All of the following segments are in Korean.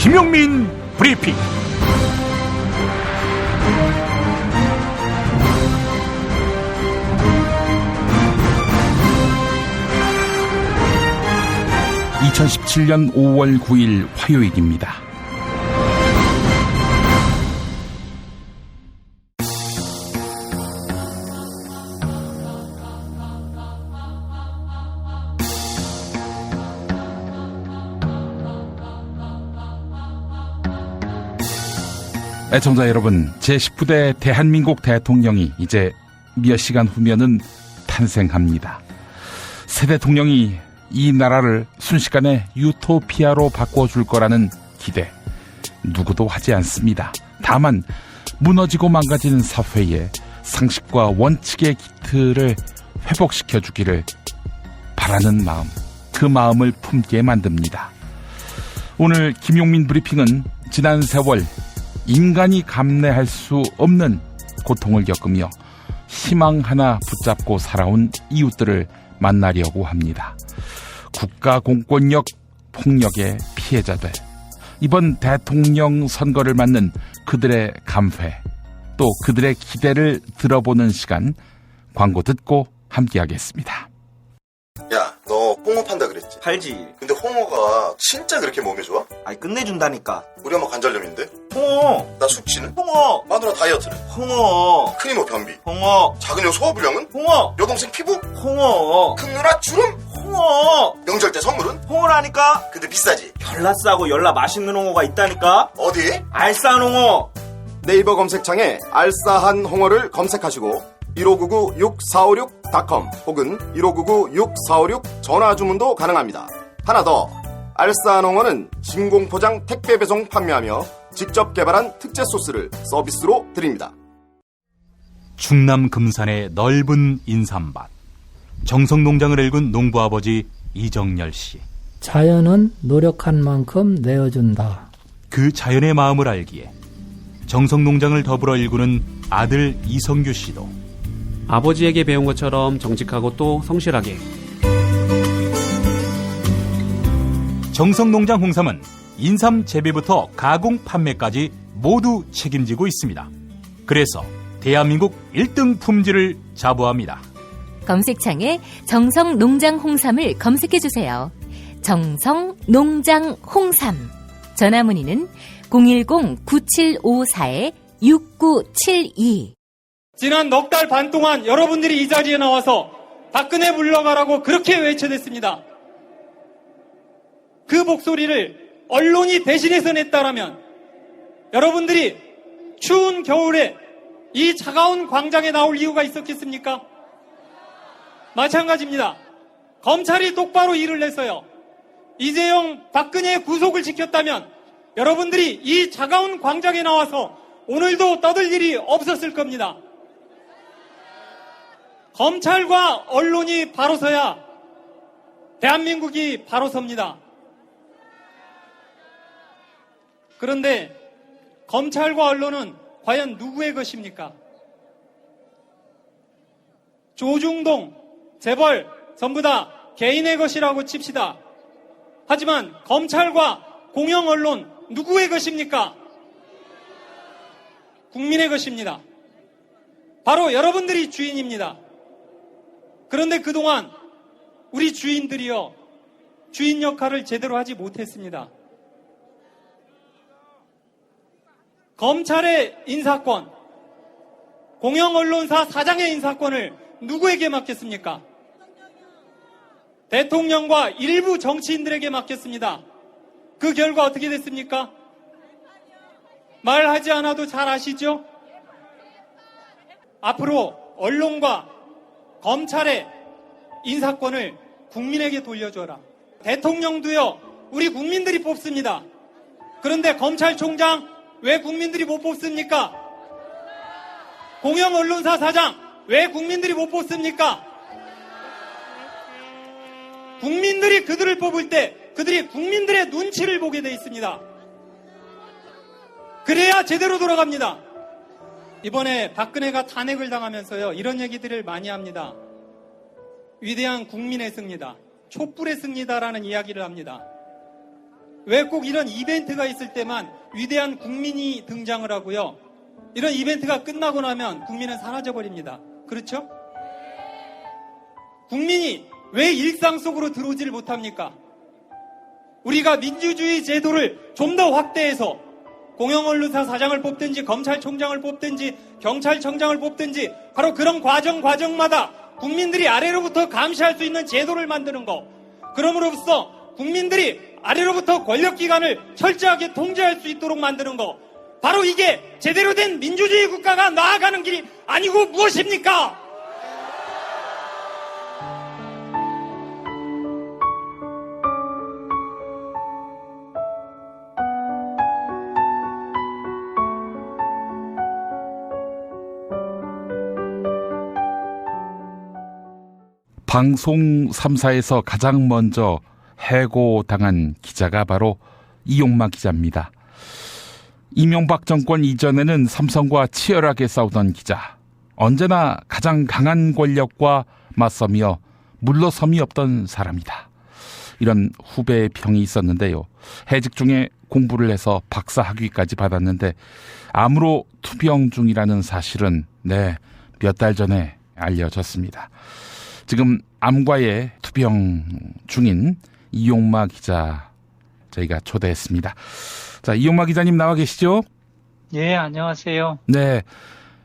김용민 브리핑. (2017년 5월 9일) 화요일입니다. 애청자 여러분, 제19대 대한민국 대통령이 이제 몇 시간 후면은 탄생합니다. 새 대통령이 이 나라를 순식간에 유토피아로 바꿔줄 거라는 기대 누구도 하지 않습니다. 다만 무너지고 망가진 사회에 상식과 원칙의 기틀을 회복시켜주기를 바라는 마음, 그 마음을 품게 만듭니다. 오늘 김용민 브리핑은 지난 세월 인간이 감내할 수 없는 고통을 겪으며 희망 하나 붙잡고 살아온 이웃들을 만나려고 합니다. 국가 공권력 폭력의 피해자들, 이번 대통령 선거를 맞는 그들의 감회, 또 그들의 기대를 들어보는 시간, 광고 듣고 함께하겠습니다. 야, 너 홍어 판다 그랬지? 팔지. 근데 홍어가 진짜 그렇게 몸에 좋아? 아니 끝내준다니까. 우리 엄마 관절염인데? 홍어. 나 숙취는? 홍어. 마누라 다이어트는? 홍어. 큰이모 뭐 변비? 홍어. 작은 형 소화불량은? 홍어. 여동생 피부? 홍어. 큰 누나 주름? 홍어. 명절 때 선물은? 홍어라니까. 근데 비싸지? 열라 싸고 열라 맛있는 홍어가 있다니까. 어디? 알싸한 홍어. 네이버 검색창에 알싸한 홍어를 검색하시고 1599-6456.com 혹은 1599-6456 전화 주문도 가능합니다. 하나 더, 알싸한 홍어는 진공포장 택배 배송 판매하며 직접 개발한 특제 소스를 서비스로 드립니다. 충남 금산의 넓은 인삼밭, 정성농장을 일군 농부아버지 이정열 씨. 자연은 노력한 만큼 내어준다. 그 자연의 마음을 알기에 정성농장을 더불어 일구는 아들 이성규 씨도 아버지에게 배운 것처럼 정직하고 또 성실하게. 정성농장 홍삼은 인삼 재배부터 가공 판매까지 모두 책임지고 있습니다. 그래서 대한민국 1등 품질을 자부합니다. 검색창에 정성농장 홍삼을 검색해주세요. 정성농장 홍삼. 전화문의는 010-9754-6972. 지난 넉 달 반 동안 여러분들이 이 자리에 나와서 박근혜 물러가라고 그렇게 외쳐댔습니다. 그 목소리를 언론이 대신해서 냈다라면 여러분들이 추운 겨울에 이 차가운 광장에 나올 이유가 있었겠습니까? 마찬가지입니다. 검찰이 똑바로 일을 했어요. 이재용, 박근혜의 구속을 지켰다면 여러분들이 이 차가운 광장에 나와서 오늘도 떠들 일이 없었을 겁니다. 검찰과 언론이 바로 서야 대한민국이 바로 섭니다. 그런데 검찰과 언론은 과연 누구의 것입니까? 조중동, 재벌 전부 다 개인의 것이라고 칩시다. 하지만 검찰과 공영 언론 누구의 것입니까? 국민의 것입니다. 바로 여러분들이 주인입니다. 그런데 그동안 우리 주인들이요, 주인 역할을 제대로 하지 못했습니다. 검찰의 인사권, 공영언론사 사장의 인사권을 누구에게 맡겼습니까? 대통령과 일부 정치인들에게 맡겼습니다. 그 결과 어떻게 됐습니까? 말하지 않아도 잘 아시죠? 앞으로 언론과 검찰의 인사권을 국민에게 돌려줘라. 대통령도요, 우리 국민들이 뽑습니다. 그런데 검찰총장 왜 국민들이 못 뽑습니까? 공영언론사 사장 왜 국민들이 못 뽑습니까? 국민들이 그들을 뽑을 때 그들이 국민들의 눈치를 보게 돼 있습니다. 그래야 제대로 돌아갑니다. 이번에 박근혜가 탄핵을 당하면서요, 이런 얘기들을 많이 합니다. 위대한 국민의 승리다, 촛불의 승리다라는 이야기를 합니다. 왜 꼭 이런 이벤트가 있을 때만 위대한 국민이 등장을 하고요. 이런 이벤트가 끝나고 나면 국민은 사라져버립니다. 그렇죠? 국민이 왜 일상 속으로 들어오지를 못합니까? 우리가 민주주의 제도를 좀 더 확대해서 공영언론사 사장을 뽑든지 검찰총장을 뽑든지 경찰청장을 뽑든지 바로 그런 과정마다 국민들이 아래로부터 감시할 수 있는 제도를 만드는 거. 그럼으로써 국민들이 아래로부터 권력기관을 철저하게 통제할 수 있도록 만드는 거. 바로 이게 제대로 된 민주주의 국가가 나아가는 길이 아니고 무엇입니까? 방송 3사에서 가장 먼저 해고당한 기자가 바로 이용마 기자입니다. 이명박 정권 이전에는 삼성과 치열하게 싸우던 기자. 언제나 가장 강한 권력과 맞서며 물러섬이 없던 사람이다. 이런 후배의 평이 있었는데요. 해직 중에 공부를 해서 박사 학위까지 받았는데 암으로 투병 중이라는 사실은 몇 달 전에 알려졌습니다. 지금 암과의 투병 중인 이용마 기자 저희가 초대했습니다. 자, 이용마 기자님 나와 계시죠? 예, 안녕하세요. 네.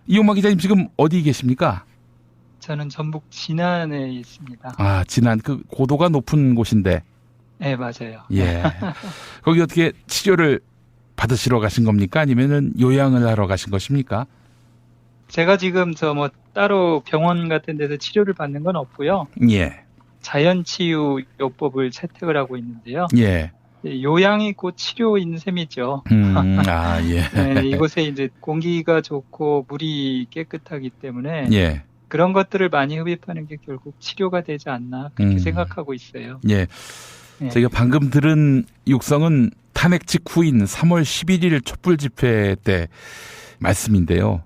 이용마 기자님 지금 어디 계십니까? 저는 전북 진안에 있습니다. 아, 진안 그 고도가 높은 곳인데. 네, 맞아요. 예. 거기 어떻게 치료를 받으시러 가신 겁니까? 아니면은 요양을 하러 가신 것입니까? 제가 지금 따로 병원 같은 데서 치료를 받는 건 없고요. 예. 자연치유요법을 채택을 하고 있는데요. 예. 요양이 곧 치료인 셈이죠. 예. 네, 이곳에 이제 공기가 좋고 물이 깨끗하기 때문에 예. 그런 것들을 많이 흡입하는 게 결국 치료가 되지 않나 그렇게 생각하고 있어요. 예. 네. 저희가 방금 들은 육성은 탄핵 직후인 3월 11일 촛불 집회 때 말씀인데요.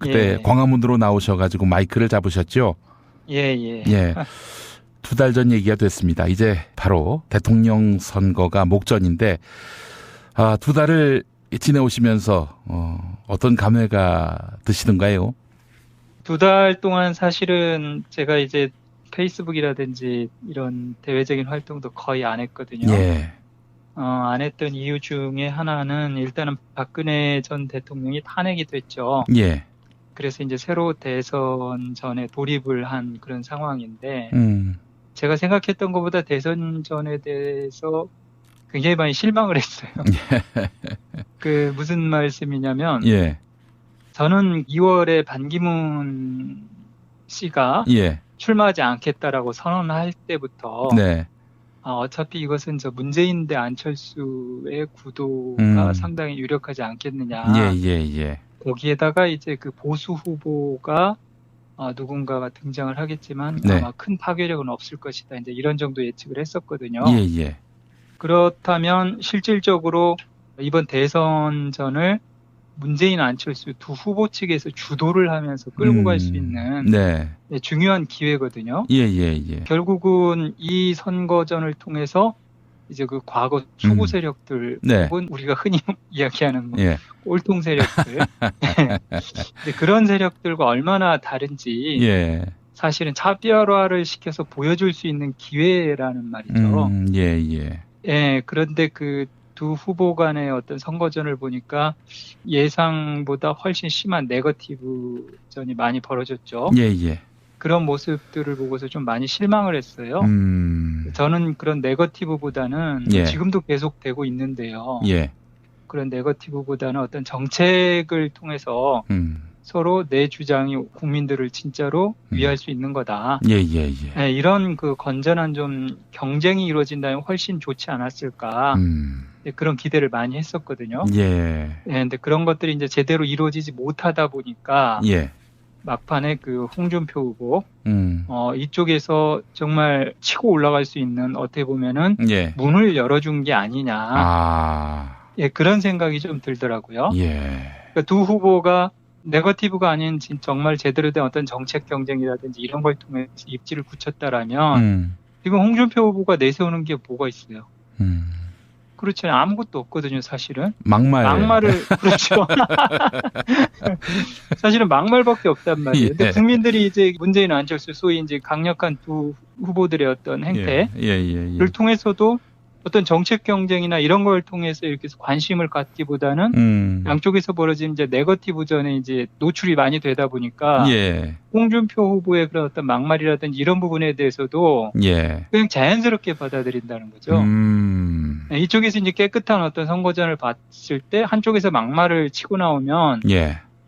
그때 예. 광화문으로 나오셔가지고 마이크를 잡으셨죠? 예, 예. 예. 2달 전 얘기가 됐습니다. 이제 바로 대통령 선거가 목전인데, 2달을 지내오시면서, 어떤 감회가 드시던가요? 2달 동안 사실은 제가 이제 페이스북이라든지 이런 대외적인 활동도 거의 안 했거든요. 예. 안 했던 이유 중에 하나는 일단은 박근혜 전 대통령이 탄핵이 됐죠. 예. 그래서 이제 새로 대선 전에 돌입을 한 그런 상황인데, 제가 생각했던 것보다 대선 전에 대해서 굉장히 많이 실망을 했어요. 그 무슨 말씀이냐면, 예. 저는 2월에 반기문 씨가 예. 출마하지 않겠다라고 선언할 때부터 네. 어차피 이것은 문재인 대 안철수의 구도가 상당히 유력하지 않겠느냐. 예. 거기에다가 이제 그 보수 후보가 누군가가 등장을 하겠지만 네. 아마 큰 파괴력은 없을 것이다. 이제 이런 정도 예측을 했었거든요. 예. 그렇다면 실질적으로 이번 대선전을 문재인 안철수 두 후보 측에서 주도를 하면서 끌고 갈 수 있는 네. 중요한 기회거든요. 예. 결국은 이 선거전을 통해서 이제 그 과거 추구 세력들 네. 혹은 우리가 흔히 이야기하는 예. 꼴통 세력들 그런 세력들과 얼마나 다른지 예. 사실은 차별화를 시켜서 보여줄 수 있는 기회라는 말이죠. 예. 그런데 그 두 후보 간의 어떤 선거전을 보니까 예상보다 훨씬 심한 네거티브전이 많이 벌어졌죠. 예. 그런 모습들을 보고서 좀 많이 실망을 했어요. 저는 그런 네거티브보다는 예. 지금도 계속되고 있는데요. 예. 그런 네거티브보다는 어떤 정책을 통해서 서로 내 주장이 국민들을 진짜로 위할 수 있는 거다. 예. 이런 그 건전한 좀 경쟁이 이루어진다면 훨씬 좋지 않았을까. 그런 기대를 많이 했었거든요. 예. 근데 그런 것들이 이제 제대로 이루어지지 못하다 보니까 예. 막판에 그 홍준표 후보 이쪽에서 정말 치고 올라갈 수 있는 어떻게 보면은 예. 문을 열어준 게 아니냐. 그런 생각이 좀 들더라고요. 예. 그러니까 두 후보가 네거티브가 아닌 정말 제대로 된 어떤 정책 경쟁이라든지 이런 걸 통해서 입지를 굳혔다라면 지금 홍준표 후보가 내세우는 게 뭐가 있어요? 그렇죠. 아무것도 없거든요, 사실은. 막말을 그렇죠. 사실은 막말밖에 없단 말이에요. 근데 국민들이 이제 문재인 안철수 소위 이제 강력한 두 후보들의 어떤 행태를 통해서도 어떤 정책 경쟁이나 이런 걸 통해서 이렇게 관심을 갖기보다는 양쪽에서 벌어진 이제 네거티브전에 이제 노출이 많이 되다 보니까 홍준표 후보의 그런 어떤 막말이라든지 이런 부분에 대해서도 그냥 자연스럽게 받아들인다는 거죠. 이쪽에서 이제 깨끗한 어떤 선거전을 봤을 때 한쪽에서 막말을 치고 나오면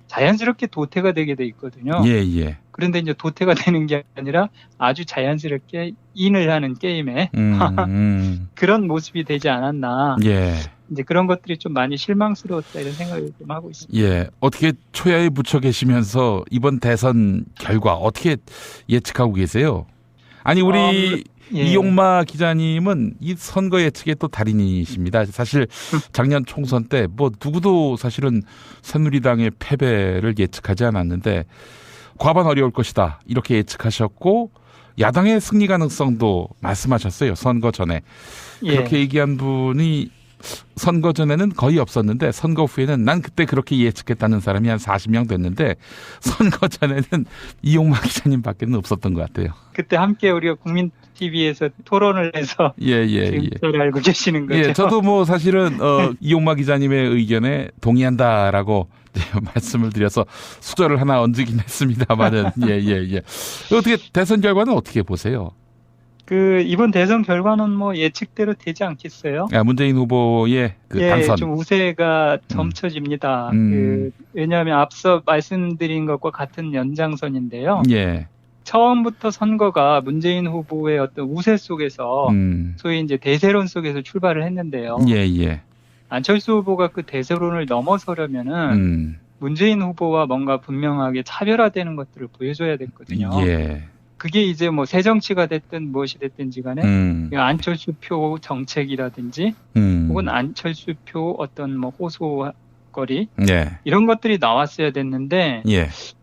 자연스럽게 도태가 되게 돼 있거든요. 그런데 이제 도태가 되는 게 아니라 아주 자연스럽게 인을 하는 게임에 그런 모습이 되지 않았나. 이제 그런 것들이 좀 많이 실망스러웠다 이런 생각을 좀 하고 있습니다. 어떻게 초야에 붙여 계시면서 이번 대선 결과 어떻게 예측하고 계세요? 아니 우리 이용마 기자님은 이 선거 예측의 또 달인이십니다. 사실 작년 총선 때 뭐 누구도 사실은 새누리당의 패배를 예측하지 않았는데 과반 어려울 것이다 이렇게 예측하셨고 야당의 승리 가능성도 말씀하셨어요. 선거 전에. 그렇게 얘기한 분이 선거 전에는 거의 없었는데 선거 후에는 난 그때 그렇게 예측했다는 사람이 한 40명 됐는데 선거 전에는 이용마 기자님밖에는 없었던 것 같아요. 그때 함께 우리가 국민 TV에서 토론을 해서 지금 잘 알고 계시는 거죠. 저도 뭐 사실은 이용마 기자님의 의견에 동의한다라고 말씀을 드려서 수저를 하나 얹기는 했습니다만은 어떻게 대선 결과는 어떻게 보세요? 이번 대선 결과는 뭐 예측대로 되지 않겠어요? 문재인 후보의 당선. 좀 우세가 점쳐집니다. 왜냐하면 앞서 말씀드린 것과 같은 연장선인데요. 처음부터 선거가 문재인 후보의 어떤 우세 속에서 소위 이제 대세론 속에서 출발을 했는데요. 안철수 후보가 그 대세론을 넘어서려면은 문재인 후보와 뭔가 분명하게 차별화되는 것들을 보여줘야 됐거든요. 그게 이제 뭐 새정치가 됐든 무엇이 됐든지 간에 안철수표 정책이라든지 혹은 안철수표 어떤 뭐 호소거리 이런 것들이 나왔어야 됐는데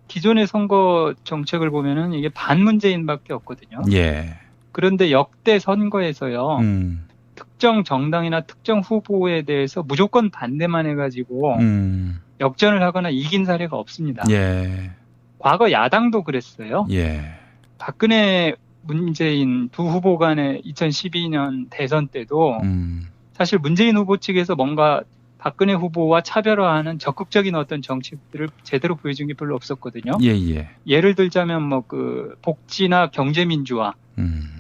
기존의 선거 정책을 보면은 이게 반문재인밖에 없거든요. 그런데 역대 선거에서요. 특정 정당이나 특정 후보에 대해서 무조건 반대만 해가지고 역전을 하거나 이긴 사례가 없습니다. 과거 야당도 그랬어요. 박근혜, 문재인 두 후보 간의 2012년 대선 때도 사실 문재인 후보 측에서 뭔가 박근혜 후보와 차별화하는 적극적인 어떤 정책들을 제대로 보여준 게 별로 없었거든요. 예를 들자면 뭐 복지나 경제민주화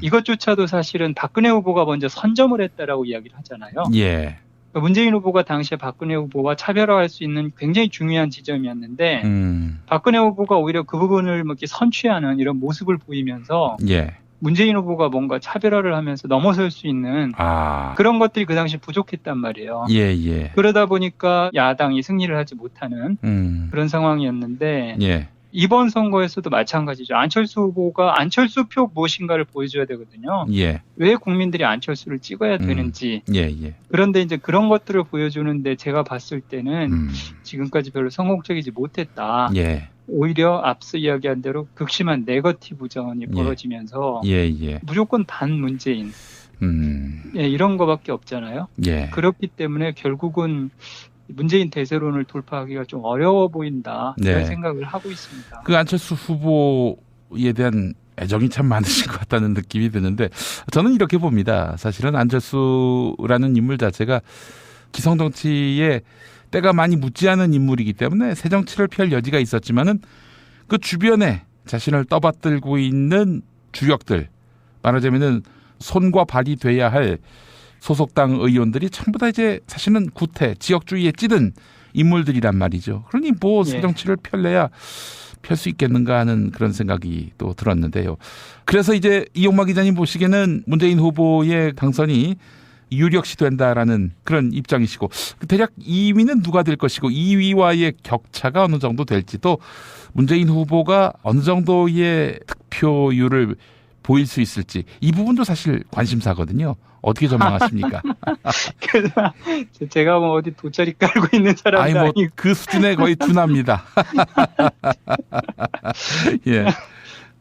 이것조차도 사실은 박근혜 후보가 먼저 선점을 했다라고 이야기를 하잖아요. 문재인 후보가 당시에 박근혜 후보와 차별화할 수 있는 굉장히 중요한 지점이었는데 박근혜 후보가 오히려 그 부분을 뭐 이렇게 선취하는 이런 모습을 보이면서 문재인 후보가 뭔가 차별화를 하면서 넘어설 수 있는 그런 것들이 그 당시 부족했단 말이에요. 그러다 보니까 야당이 승리를 하지 못하는 그런 상황이었는데 이번 선거에서도 마찬가지죠. 안철수 후보가 안철수표 무엇인가를 보여줘야 되거든요. 왜 국민들이 안철수를 찍어야 되는지. 그런데 이제 그런 것들을 보여주는데 제가 봤을 때는 지금까지 별로 성공적이지 못했다. 오히려 앞서 이야기한 대로 극심한 네거티브전이 벌어지면서 무조건 반문재인 이런 거밖에 없잖아요. 그렇기 때문에 결국은 문재인 대세론을 돌파하기가 좀 어려워 보인다 이런 생각을 하고 있습니다. 그 안철수 후보에 대한 애정이 참 많으신 것 같다는 느낌이 드는데 저는 이렇게 봅니다. 사실은 안철수라는 인물 자체가 기성정치에 때가 많이 묻지 않은 인물이기 때문에 새 정치를 펼 여지가 있었지만은 그 주변에 자신을 떠받들고 있는 주력들, 말하자면은 손과 발이 돼야 할 소속당 의원들이 전부 다 이제 사실은 구태, 지역주의에 찌든 인물들이란 말이죠. 그러니 뭐 새 정치를 펼래야 펼 수 있겠는가 하는 그런 생각이 또 들었는데요. 그래서 이제 이용마 기자님 보시기에는 문재인 후보의 당선이 유력시 된다라는 그런 입장이시고 대략 2위는 누가 될 것이고 2위와의 격차가 어느 정도 될지 또 문재인 후보가 어느 정도의 득표율을 보일 수 있을지 이 부분도 사실 관심사거든요. 어떻게 전망하십니까? 제가 뭐 어디 돗자리 깔고 있는 사람이 아니고 그 수준에 거의 준합니다.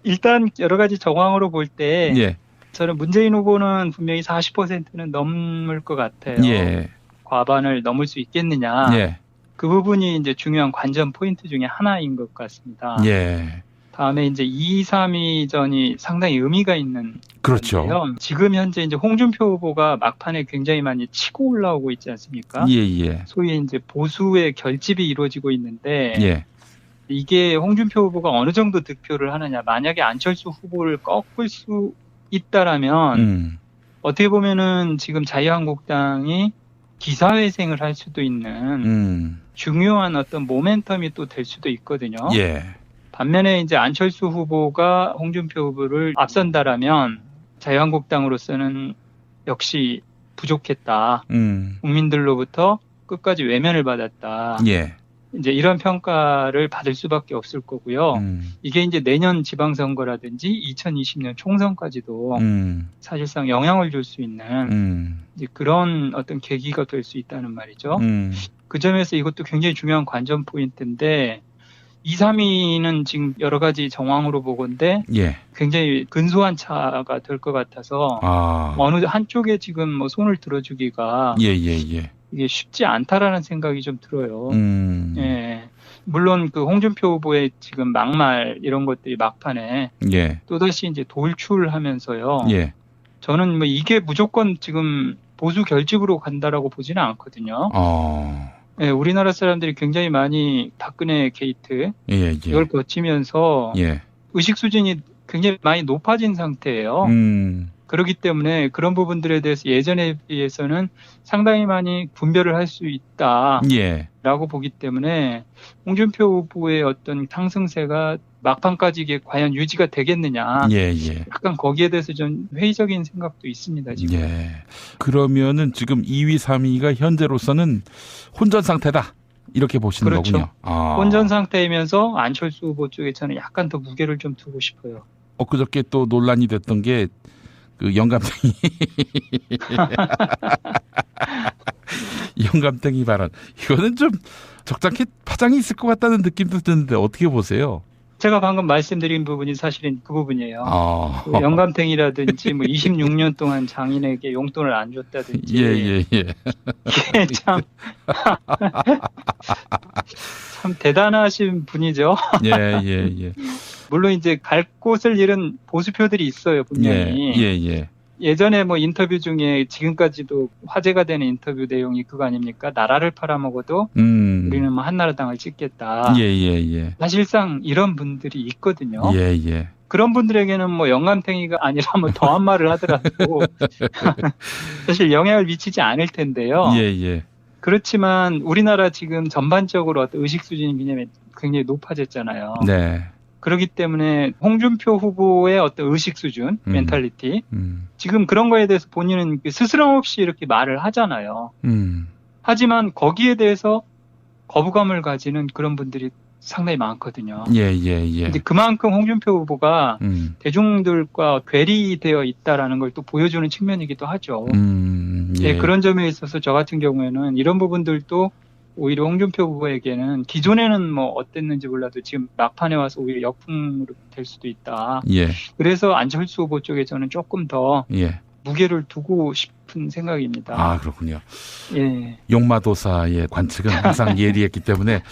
일단 여러 가지 정황으로 볼 때 저는 문재인 후보는 분명히 40%는 넘을 것 같아요. 예. 과반을 넘을 수 있겠느냐. 예. 그 부분이 이제 중요한 관전 포인트 중에 하나인 것 같습니다. 예. 다음에 이제 2, 3위전이 상당히 의미가 있는 그렇죠. 건데요. 지금 현재 이제 홍준표 후보가 막판에 굉장히 많이 치고 올라오고 있지 않습니까? 예, 예. 소위 이제 보수의 결집이 이루어지고 있는데 예. 이게 홍준표 후보가 어느 정도 득표를 하느냐. 만약에 안철수 후보를 꺾을 수 있다라면 어떻게 보면은 지금 자유한국당이 기사회생을 할 수도 있는 중요한 어떤 모멘텀이 또 될 수도 있거든요. 예. 반면에 이제 안철수 후보가 홍준표 후보를 앞선다라면 자유한국당으로서는 역시 부족했다. 국민들로부터 끝까지 외면을 받았다. 예. 이제 이런 평가를 받을 수밖에 없을 거고요. 이게 이제 내년 지방선거라든지 2020년 총선까지도 사실상 영향을 줄 수 있는 이제 그런 어떤 계기가 될 수 있다는 말이죠. 그 점에서 이것도 굉장히 중요한 관전 포인트인데 2, 3위는 지금 여러 가지 정황으로 보건데 예. 굉장히 근소한 차가 될 것 같아서 어느 한쪽에 지금 뭐 손을 들어주기가 예, 예, 예. 이게 쉽지 않다라는 생각이 좀 들어요. 예. 물론 그 홍준표 후보의 지금 막말 이런 것들이 막판에 예. 또다시 이제 돌출하면서요. 예. 저는 뭐 이게 무조건 지금 보수 결집으로 간다라고 보지는 않거든요. 예, 우리나라 사람들이 굉장히 많이 박근혜 게이트 예, 예. 이걸 거치면서 예. 의식 수준이 굉장히 많이 높아진 상태예요. 그렇기 때문에 그런 부분들에 대해서 예전에 비해서는 상당히 많이 분별을 할 수 있다라고 예. 보기 때문에 홍준표 후보의 어떤 상승세가 막판까지 이게 과연 유지가 되겠느냐. 예, 예. 약간 거기에 대해서 좀 회의적인 생각도 있습니다, 지금. 예. 그러면은 지금 2위, 3위가 현재로서는 혼전 상태다. 이렇게 보시는 그렇죠. 거군요. 혼전 상태이면서 안철수 후보 쪽에 저는 약간 더 무게를 좀 두고 싶어요. 그저께 또 논란이 됐던 게 그 영감탱이 영감탱이 발언. 이거는 좀 적잖게 파장이 있을 것 같다는 느낌도 드는데 어떻게 보세요? 제가 방금 말씀드린 부분이 사실은 그 부분이에요. 그 영감탱이라든지 뭐 26년 동안 장인에게 용돈을 안 줬다든지. 예. 이게 참 대단하신 분이죠. 예. 물론 이제 갈 곳을 잃은 보수표들이 있어요, 분명히. 예. 예전에 뭐 인터뷰 중에 지금까지도 화제가 되는 인터뷰 내용이 그거 아닙니까? 나라를 팔아먹어도 우리는 뭐 한나라당을 찍겠다. 예. 사실상 이런 분들이 있거든요. 예. 그런 분들에게는 뭐 영감탱이가 아니라 뭐 더한 말을 하더라도 사실 영향을 미치지 않을 텐데요. 예. 그렇지만 우리나라 지금 전반적으로 어떤 의식 수준이 굉장히 높아졌잖아요. 네. 그렇기 때문에 홍준표 후보의 어떤 의식 수준, 멘탈리티, 지금 그런 거에 대해서 본인은 스스럼 없이 이렇게 말을 하잖아요. 하지만 거기에 대해서 거부감을 가지는 그런 분들이 상당히 많거든요. 예. 근데 그만큼 홍준표 후보가 대중들과 괴리되어 있다라는 걸 또 보여주는 측면이기도 하죠. 예, 그런 점에 있어서 저 같은 경우에는 이런 부분들도 오히려 홍준표 후보에게는 기존에는 뭐 어땠는지 몰라도 지금 막판에 와서 오히려 역풍으로 될 수도 있다. 예. 그래서 안철수 후보 쪽에 저는 조금 더 무게를 두고 싶은 생각입니다. 그렇군요. 예. 용마도사의 관측은 항상 예리했기 때문에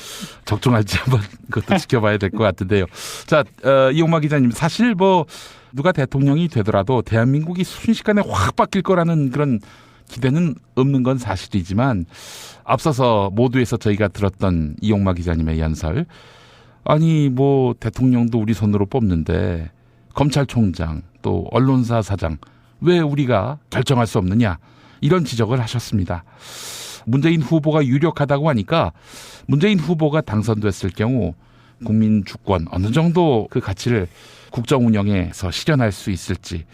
적중할지 한번 그것도 지켜봐야 될 것 같은데요. 자, 이용마 기자님, 사실 뭐 누가 대통령이 되더라도 대한민국이 순식간에 확 바뀔 거라는 그런 기대는 없는 건 사실이지만 앞서서 모두에서 저희가 들었던 이용마 기자님의 연설, 아니 뭐 대통령도 우리 손으로 뽑는데 검찰총장 또 언론사 사장 왜 우리가 결정할 수 없느냐, 이런 지적을 하셨습니다. 문재인 후보가 유력하다고 하니까 문재인 후보가 당선됐을 경우 국민 주권 어느 정도 그 가치를 국정 운영에서 실현할 수 있을지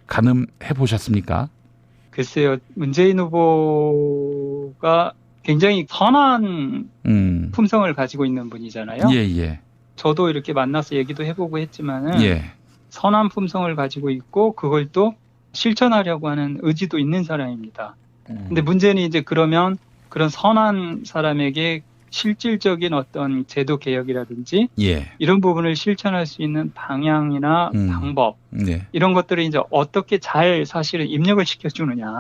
가늠해 보셨습니까? 글쎄요, 문재인 후보가 굉장히 선한 품성을 가지고 있는 분이잖아요. 예. 저도 이렇게 만나서 얘기도 해보고 했지만은 선한 품성을 가지고 있고 그걸 또 실천하려고 하는 의지도 있는 사람입니다. 근데 문제는 이제 그러면 그런 선한 사람에게 실질적인 어떤 제도 개혁이라든지 예. 이런 부분을 실천할 수 있는 방향이나 방법 네. 이런 것들을 이제 어떻게 잘 사실은 입력을 시켜주느냐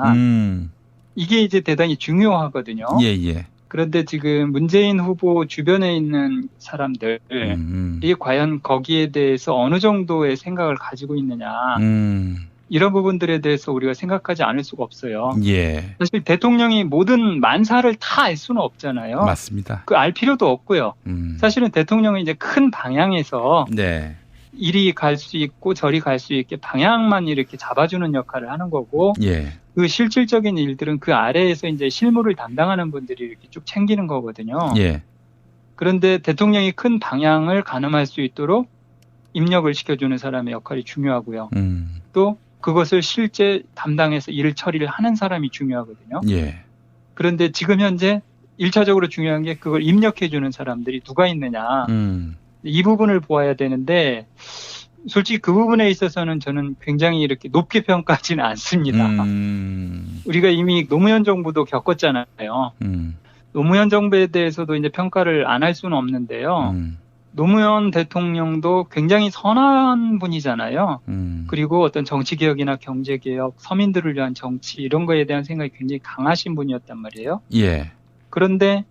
이게 이제 대단히 중요하거든요. 예. 그런데 지금 문재인 후보 주변에 있는 사람들이 과연 거기에 대해서 어느 정도의 생각을 가지고 있느냐 이런 부분들에 대해서 우리가 생각하지 않을 수가 없어요. 예. 사실 대통령이 모든 만사를 다 알 수는 없잖아요. 맞습니다. 그 알 필요도 없고요. 사실은 대통령은 이제 큰 방향에서 네. 이리 갈 수 있고 저리 갈 수 있게 방향만 이렇게 잡아주는 역할을 하는 거고 예. 그 실질적인 일들은 그 아래에서 이제 실무를 담당하는 분들이 이렇게 쭉 챙기는 거거든요. 예. 그런데 대통령이 큰 방향을 가늠할 수 있도록 입력을 시켜주는 사람의 역할이 중요하고요. 또 그것을 실제 담당해서 일 처리를 하는 사람이 중요하거든요. 예. 그런데 지금 현재 1차적으로 중요한 게 그걸 입력해주는 사람들이 누가 있느냐. 이 부분을 보아야 되는데 솔직히 그 부분에 있어서는 저는 굉장히 이렇게 높게 평가하지는 않습니다. 우리가 이미 노무현 정부도 겪었잖아요. 노무현 정부에 대해서도 이제 평가를 안 할 수는 없는데요. 노무현 대통령도 굉장히 선한 분이잖아요. 그리고 어떤 정치개혁이나 경제개혁, 서민들을 위한 정치 이런 거에 대한 생각이 굉장히 강하신 분이었단 말이에요. 예. 그런데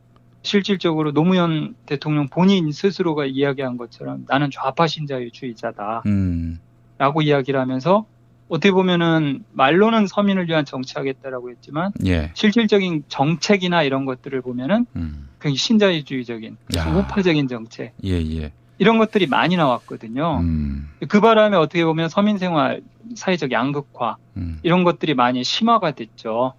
실질적으로 노무현 대통령 본인 스스로가 이야기한 것처럼 나는 좌파 신자유주의자다 라고 이야기를 하면서 어떻게 보면은 말로는 서민을 위한 정치하겠다라고 했지만 예. 실질적인 정책이나 이런 것들을 보면은 굉장히 신자유주의적인 우파적인 정책 예. 이런 것들이 많이 나왔거든요. 그 바람에 어떻게 보면 서민생활 사회적 양극화 이런 것들이 많이 심화가 됐죠.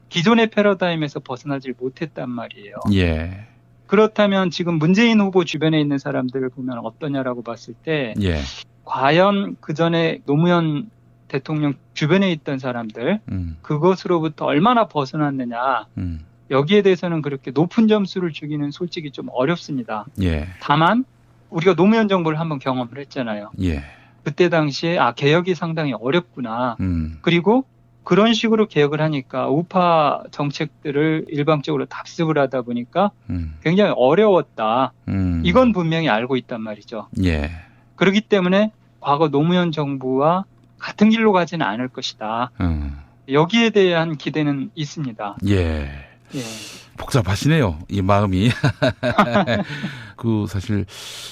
기존의 패러다임에서 벗어나질 못했단 말이에요. 예. 그렇다면 지금 문재인 후보 주변에 있는 사람들을 보면 어떠냐라고 봤을 때 예. 과연 그전에 노무현 대통령 주변에 있던 사람들 그것으로부터 얼마나 벗어났느냐 여기에 대해서는 그렇게 높은 점수를 주기는 솔직히 좀 어렵습니다. 예. 다만 우리가 노무현 정부를 한번 경험을 했잖아요. 예. 그때 당시에 개혁이 상당히 어렵구나. 그리고 그런 식으로 개혁을 하니까 우파 정책들을 일방적으로 답습을 하다 보니까 굉장히 어려웠다. 이건 분명히 알고 있단 말이죠. 예. 그렇기 때문에 과거 노무현 정부와 같은 길로 가지는 않을 것이다. 여기에 대한 기대는 있습니다. 예. 복잡하시네요, 이 마음이. 사실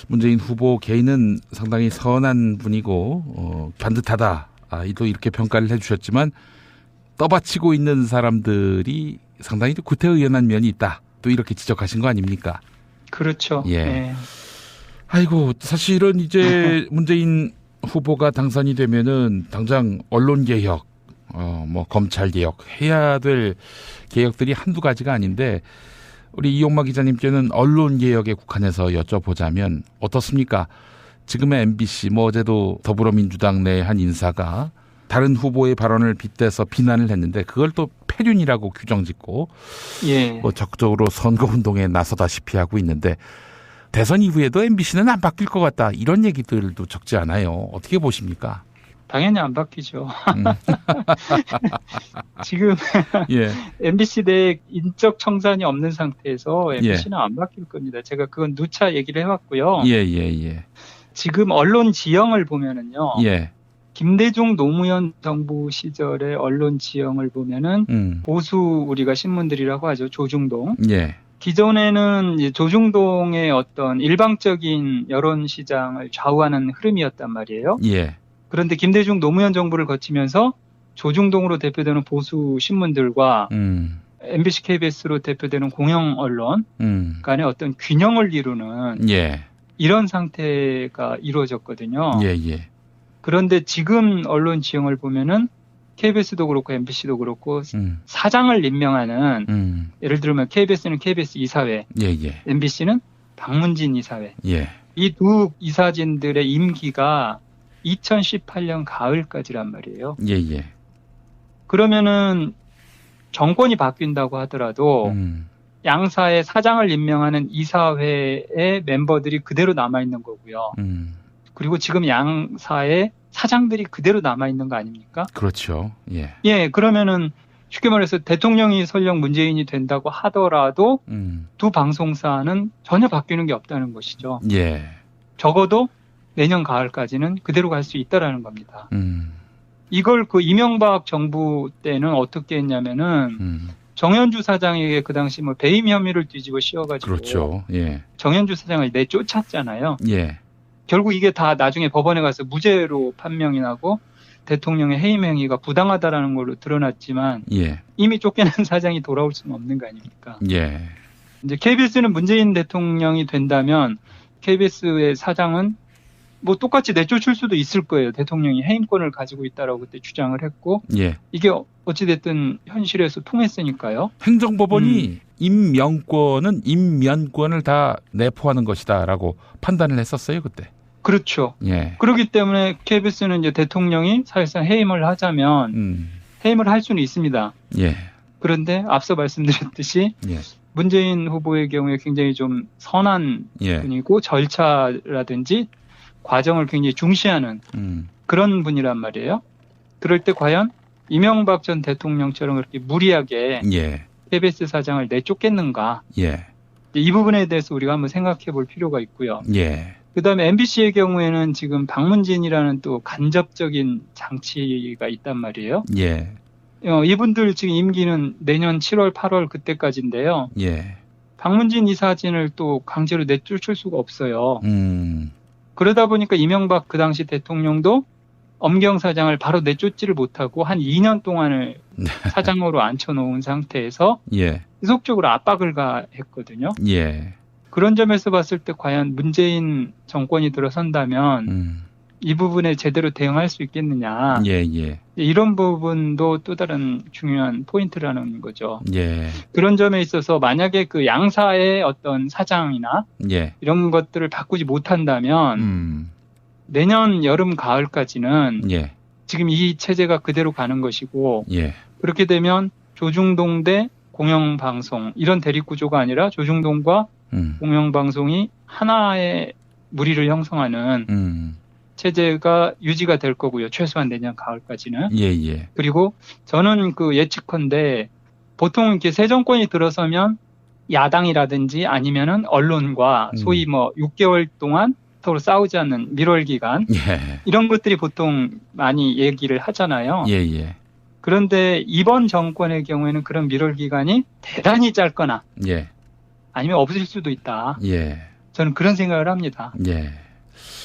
문재인 후보 개인은 상당히 선한 분이고 반듯하다. 또 이렇게 평가를 해주셨지만 떠받치고 있는 사람들이 상당히 구태의연한 면이 있다. 또 이렇게 지적하신 거 아닙니까? 그렇죠. 예. 네. 아이고, 사실은 이제 문재인 후보가 당선이 되면은 당장 언론 개혁, 검찰 개혁 해야 될 개혁들이 한두 가지가 아닌데 우리 이용마 기자님께는 언론 개혁에 국한해서 여쭤보자면 어떻습니까? 지금의 MBC, 어제도 더불어민주당 내 한 인사가 다른 후보의 발언을 빗대서 비난을 했는데 그걸 또 폐륜이라고 규정짓고 예. 적극적으로 선거운동에 나서다시피 하고 있는데 대선 이후에도 MBC는 안 바뀔 것 같다. 이런 얘기들도 적지 않아요. 어떻게 보십니까? 당연히 안 바뀌죠. 지금 예. MBC 내 인적 청산이 없는 상태에서 MBC는 안 바뀔 겁니다. 제가 그건 누차 얘기를 해왔고요. 예. 지금 언론 지형을 보면은요. 예. 김대중 노무현 정부 시절의 언론 지형을 보면은 보수 우리가 신문들이라고 하죠. 조중동. 예. 기존에는 조중동의 어떤 일방적인 여론 시장을 좌우하는 흐름이었단 말이에요. 예. 그런데 김대중 노무현 정부를 거치면서 조중동으로 대표되는 보수 신문들과 MBC, KBS로 대표되는 공영 언론 간의 어떤 균형을 이루는 이런 상태가 이루어졌거든요. 예. 그런데 지금 언론 지형을 보면은 KBS도 그렇고 MBC도 그렇고 사장을 임명하는 예를 들면 KBS는 KBS 이사회, MBC는 박문진 이사회. 이 두 이사진들의 임기가 2018년 가을까지란 말이에요. 그러면은 정권이 바뀐다고 하더라도 양사의 사장을 임명하는 이사회의 멤버들이 그대로 남아있는 거고요. 그리고 지금 양사의 사장들이 그대로 남아있는 거 아닙니까? 그렇죠. 그러면은 쉽게 말해서 대통령이 설령 문재인이 된다고 하더라도 두 방송사는 전혀 바뀌는 게 없다는 것이죠. 예. 적어도 내년 가을까지는 그대로 갈 수 있다라는 겁니다. 이걸 그 이명박 정부 때는 어떻게 했냐면은 정현주 사장에게 그 당시 뭐 배임 혐의를 뒤집어 씌워가지고 그렇죠. 예. 정현주 사장을 내쫓았잖아요. 예. 결국 이게 다 나중에 법원에 가서 무죄로 판명이 나고 대통령의 해임 행위가 부당하다라는 걸로 드러났지만 예. 이미 쫓겨난 사장이 돌아올 수는 없는 거 아닙니까? 예. 이제 KBS는 문재인 대통령이 된다면 KBS의 사장은 뭐 똑같이 내쫓을 수도 있을 거예요. 대통령이 해임권을 가지고 있다라고 그때 주장을 했고 예. 이게 어찌됐든 현실에서 통했으니까요. 행정법원이 임면권을 다 내포하는 것이다라고 판단을 했었어요, 그때. 그렇죠. 예. 그렇기 때문에 KBS는 이제 대통령이 사실상 해임을 하자면 해임을 할 수는 있습니다. 예. 그런데 앞서 말씀드렸듯이 예. 문재인 후보의 경우에 굉장히 좀 선한 예. 분이고 절차라든지 과정을 굉장히 중시하는 그런 분이란 말이에요. 그럴 때 과연 이명박 전 대통령처럼 그렇게 무리하게 예. KBS 사장을 내쫓겠는가? 예. 이 부분에 대해서 우리가 한번 생각해 볼 필요가 있고요. 예. 그다음에 MBC의 경우에는 지금 박문진이라는 또 간접적인 장치가 있단 말이에요. 예. 이분들 지금 임기는 내년 7월, 8월 그때까지인데요. 예. 박문진 이사진을 또 강제로 내쫓을 수가 없어요. 그러다 보니까 이명박 그 당시 대통령도 엄경 사장을 바로 내쫓지를 못하고 한 2년 동안을 사장으로 앉혀놓은 상태에서 예. 지속적으로 압박을 가했거든요. 예. 그런 점에서 봤을 때 과연 문재인 정권이 들어선다면 이 부분에 제대로 대응할 수 있겠느냐. 예. 예. 이런 부분도 또 다른 중요한 포인트라는 거죠. 예. 그런 점에 있어서 만약에 그 양사의 어떤 사장이나 예. 이런 것들을 바꾸지 못한다면 내년 여름 가을까지는 예. 지금 이 체제가 그대로 가는 것이고 예. 그렇게 되면 조중동 대 공영방송 이런 대립구조가 아니라 조중동과 공영방송이 하나의 무리를 형성하는 체제가 유지가 될 거고요. 최소한 내년 가을까지는. 예. 예. 그리고 저는 그 예측컨대 보통 이렇게 새 정권이 들어서면 야당이라든지 아니면은 언론과 소위 뭐 6개월 동안 서로 싸우지 않는 밀월 기간 예. 이런 것들이 보통 많이 얘기를 하잖아요. 예. 예. 그런데 이번 정권의 경우에는 그런 밀월 기간이 대단히 짧거나 예. 아니면 없을 수도 있다. 예. 저는 그런 생각을 합니다. 예.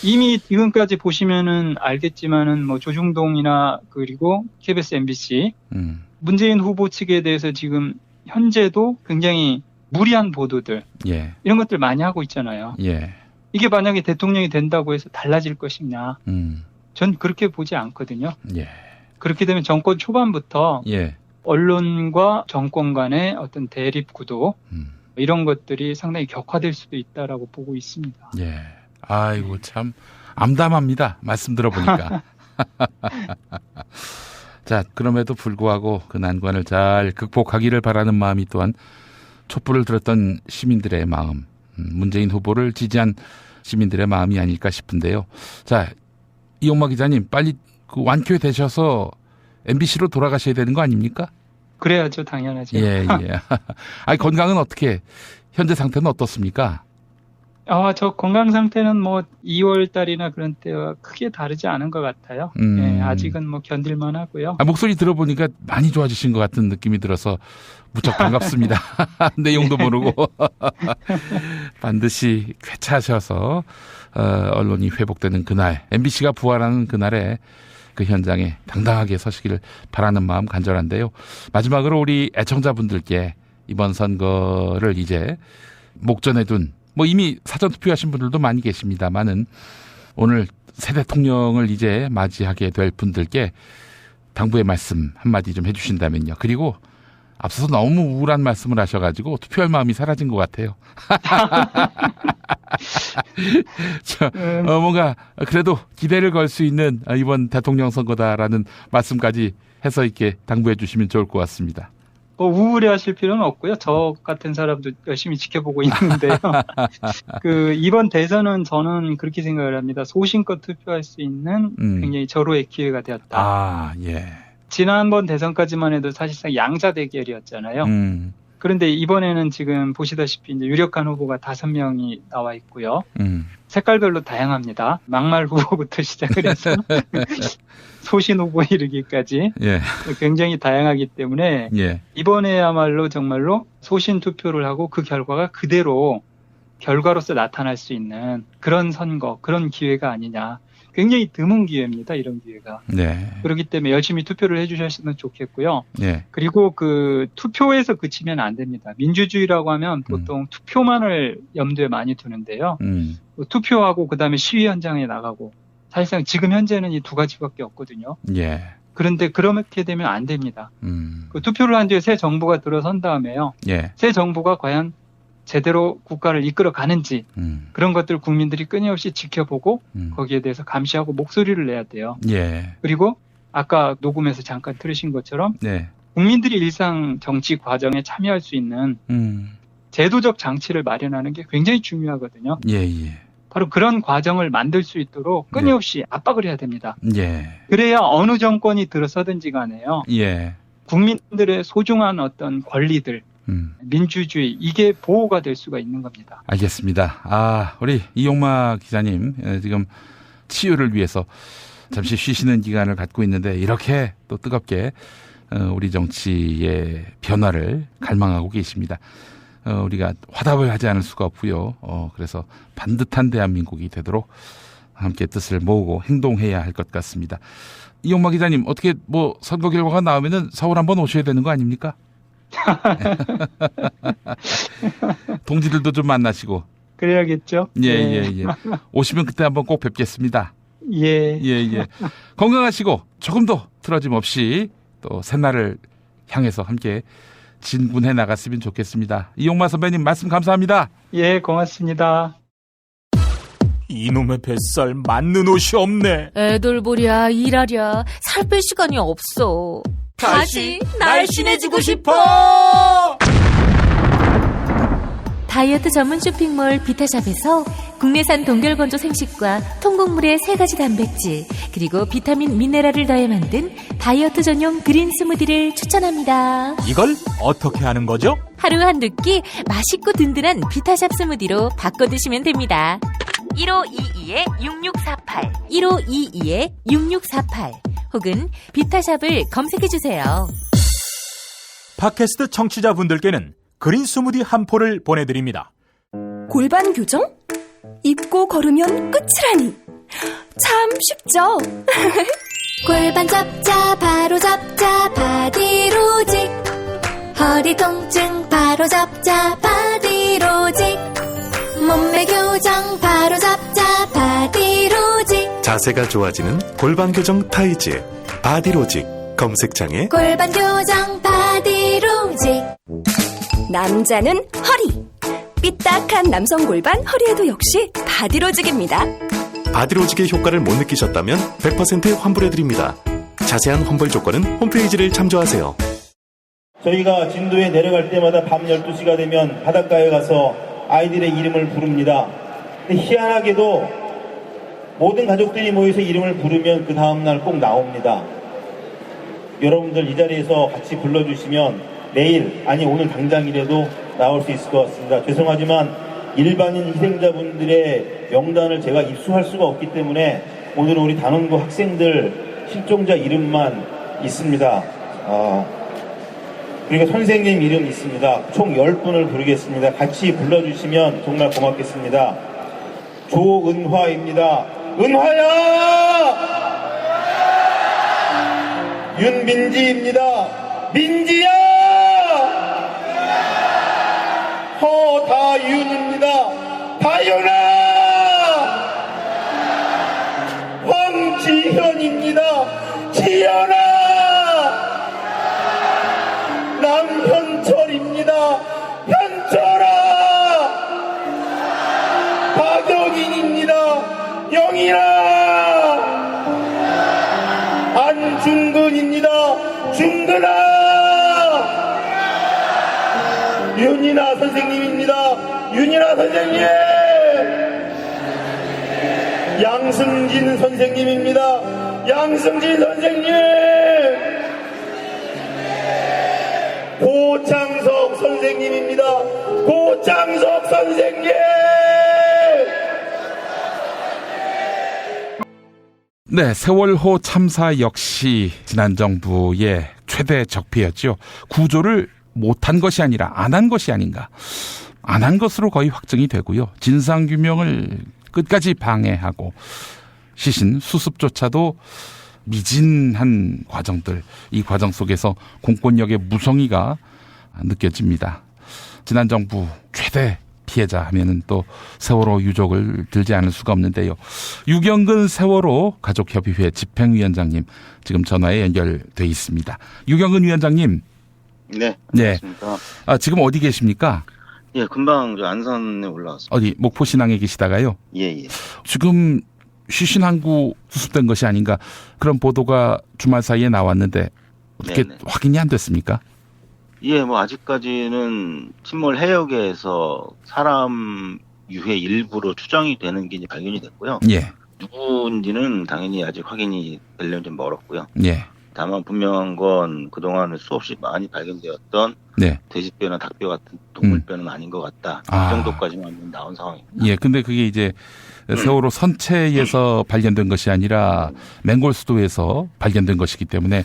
이미 지금까지 보시면은 알겠지만은 뭐 조중동이나 그리고 KBS, MBC 문재인 후보 측에 대해서 지금 현재도 굉장히 무리한 보도들 예. 이런 것들 많이 하고 있잖아요. 예. 이게 만약에 대통령이 된다고 해서 달라질 것이냐? 전 그렇게 보지 않거든요. 예. 그렇게 되면 정권 초반부터 예. 언론과 정권 간의 어떤 대립 구도 이런 것들이 상당히 격화될 수도 있다라고 보고 있습니다. 예. 아이고 참 암담합니다. 말씀 들어보니까. 자, 그럼에도 불구하고 그 난관을 잘 극복하기를 바라는 마음이 또한 촛불을 들었던 시민들의 마음, 문재인 후보를 지지한 시민들의 마음이 아닐까 싶은데요. 자, 이용마 기자님 빨리 그 완쾌되셔서 MBC로 돌아가셔야 되는 거 아닙니까? 그래야죠, 당연하죠. 예, 예. 아니, 건강은 어떻게, 현재 상태는 어떻습니까? 저 건강 상태는 뭐 2월 달이나 그런 때와 크게 다르지 않은 것 같아요. 예, 아직은 뭐 견딜만 하고요. 목소리 들어보니까 많이 좋아지신 것 같은 느낌이 들어서 무척 반갑습니다. 내용도 모르고. 반드시 쾌차하셔서, 언론이 회복되는 그날, MBC가 부활하는 그날에 그 현장에 당당하게 서시기를 바라는 마음 간절한데요. 마지막으로 우리 애청자분들께 이번 선거를 이제 목전에 둔 뭐 이미 사전투표하신 분들도 많이 계십니다만은 오늘 새 대통령을 이제 맞이하게 될 분들께 당부의 말씀 한마디 좀 해주신다면요. 그리고 앞서서 너무 우울한 말씀을 하셔가지고 투표할 마음이 사라진 것 같아요. 뭔가 그래도 기대를 걸 수 있는 이번 대통령 선거다라는 말씀까지 해서 이렇게 당부해 주시면 좋을 것 같습니다. 우울해하실 필요는 없고요. 저 같은 사람도 열심히 지켜보고 있는데요. 이번 대선은 저는 그렇게 생각을 합니다. 소신껏 투표할 수 있는 굉장히 절호의 기회가 되었다. 아, 예. 지난번 대선까지만 해도 사실상 양자 대결이었잖아요. 그런데 이번에는 지금 보시다시피 이제 유력한 후보가 5명이 나와 있고요. 색깔별로 다양합니다. 막말 후보부터 시작을 해서 소신 후보에 이르기까지 예. 굉장히 다양하기 때문에 예. 이번에야말로 정말로 소신 투표를 하고 그 결과가 그대로 결과로서 나타날 수 있는 그런 선거, 그런 기회가 아니냐. 굉장히 드문 기회입니다. 이런 기회가. 네. 그렇기 때문에 열심히 투표를 해주셨으면 좋겠고요. 예. 그리고 그 투표에서 그치면 안 됩니다. 민주주의라고 하면 보통 투표만을 염두에 많이 두는데요. 투표하고 그다음에 시위 현장에 나가고 사실상 지금 현재는 이 두 가지밖에 없거든요. 예. 그런데 그렇게 되면 안 됩니다. 그 투표를 한 뒤에 새 정부가 들어선 다음에요. 예. 새 정부가 과연 제대로 국가를 이끌어 가는지 그런 것들 국민들이 끊임없이 지켜보고 거기에 대해서 감시하고 목소리를 내야 돼요. 예. 그리고 아까 녹음에서 잠깐 들으신 것처럼 네. 국민들이 일상 정치 과정에 참여할 수 있는 제도적 장치를 마련하는 게 굉장히 중요하거든요. 예, 예. 바로 그런 과정을 만들 수 있도록 끊임없이 압박을 해야 됩니다. 예. 그래야 어느 정권이 들어서든지 간에요. 예. 국민들의 소중한 어떤 권리들, 민주주의, 이게 보호가 될 수가 있는 겁니다. 알겠습니다. 아, 우리 이용마 기자님, 지금 치유를 위해서 잠시 쉬시는 기간을 갖고 있는데 이렇게 또 뜨겁게 우리 정치의 변화를 갈망하고 계십니다. 우리가 화답을 하지 않을 수가 없고요. 그래서 반듯한 대한민국이 되도록 함께 뜻을 모으고 행동해야 할 것 같습니다. 이용마 기자님, 어떻게 뭐 선거 결과가 나오면은 서울 한번 오셔야 되는 거 아닙니까? 동지들도 좀 만나시고. 그래야겠죠. 예. 오시면 그때 한번 꼭 뵙겠습니다. 예. 건강하시고 조금 더 틀어짐 없이 또 새날을 향해서 함께 진군해 나갔으면 좋겠습니다. 이용마 선배님 말씀 감사합니다. 예, 고맙습니다. 이놈의 뱃살 맞는 옷이 없네. 애돌보랴 일하랴 살 뺄 시간이 없어. 다시 날씬해지고 싶어. 다이어트 전문 쇼핑몰 비타샵에서 국내산 동결건조 생식과 통곡물의 3가지 단백질 그리고 비타민 미네랄을 더해 만든 다이어트 전용 그린 스무디를 추천합니다. 이걸 어떻게 하는 거죠? 하루 한두 끼 맛있고 든든한 비타샵 스무디로 바꿔 드시면 됩니다. 1522-6648 1522-6648 혹은 비타샵을 검색해주세요. 팟캐스트 청취자분들께는 그린 스무디 한 포를 보내드립니다. 골반 교정? 입고 걸으면 끝이라니. 참 쉽죠? 골반 잡자 바로 잡자 바디로직. 허리 통증 바로 잡자 바디로직. 몸매 교정 바로 잡자 바디로직. 자세가 좋아지는 골반 교정 타이즈 바디로직. 검색창에 골반 교정 바디로직. 남자는 허리. 삐딱한 남성 골반 허리에도 역시 바디로직입니다. 바디로직의 효과를 못 느끼셨다면 100% 환불해드립니다. 자세한 환불 조건은 홈페이지를 참조하세요. 저희가 진도에 내려갈 때마다 밤 12시가 되면 바닷가에 가서 아이들의 이름을 부릅니다. 근데 희한하게도 모든 가족들이 모여서 이름을 부르면 그 다음날 꼭 나옵니다. 여러분들 이 자리에서 같이 불러주시면 내일, 아니 오늘 당장이라도 나올 수 있을 것 같습니다. 죄송하지만 일반인 희생자분들의 명단을 제가 입수할 수가 없기 때문에 오늘은 우리 단원고 학생들 실종자 이름만 있습니다. 그리고 선생님 이름 있습니다. 총 10분을 부르겠습니다. 같이 불러주시면 정말 고맙겠습니다. 조은화입니다. 은화야! 윤민지입니다. 민지야! 허다윤입니다. 다윤아! 황지현입니다. 지현아! 남현철입니다. 현철아! 박영인입니다. 영인아! 안중근입니다. 중근아! 윤이나 선생님입니다. 윤이나 선생님! 양승진 선생님입니다. 양승진 선생님! 고창석 선생님입니다. 고창석 선생님! 네, 세월호 참사 역시 지난 정부의 최대 적폐였죠. 구조를 못한 것이 아니라 안 한 것이 아닌가. 안 한 것으로 거의 확정이 되고요. 진상규명을 끝까지 방해하고 시신 수습조차도 미진한 과정들, 이 과정 속에서 공권력의 무성의가 느껴집니다. 지난 정부 최대 피해자 하면은 또 세월호 유족을 들지 않을 수가 없는데요. 유경근 세월호 가족협의회 집행위원장님 지금 전화에 연결돼 있습니다. 유경근 위원장님. 네. 네. 안녕하십니까. 지금 어디 계십니까? 예, 금방 저 안산에 올라왔습니다. 어디 목포 신항에 계시다가요? 예. 지금 시신 한 구 수습된 것이 아닌가 그런 보도가 주말 사이에 나왔는데 어떻게 네네. 확인이 안 됐습니까? 예, 뭐 아직까지는 침몰 해역에서 사람 유해 일부로 추정이 되는 게 이제 발견이 됐고요. 예. 누구인지는 당연히 아직 확인이 되려면 좀 멀었고요. 예. 다만 분명한 건 그동안 수없이 많이 발견되었던 네. 돼지뼈나 닭뼈 같은 동물뼈는 아닌 것 같다. 아. 그 정도까지만 나온 상황입니다. 예, 근데 그게 이제 세월호 선체에서 발견된 것이 아니라 맹골수도에서 발견된 것이기 때문에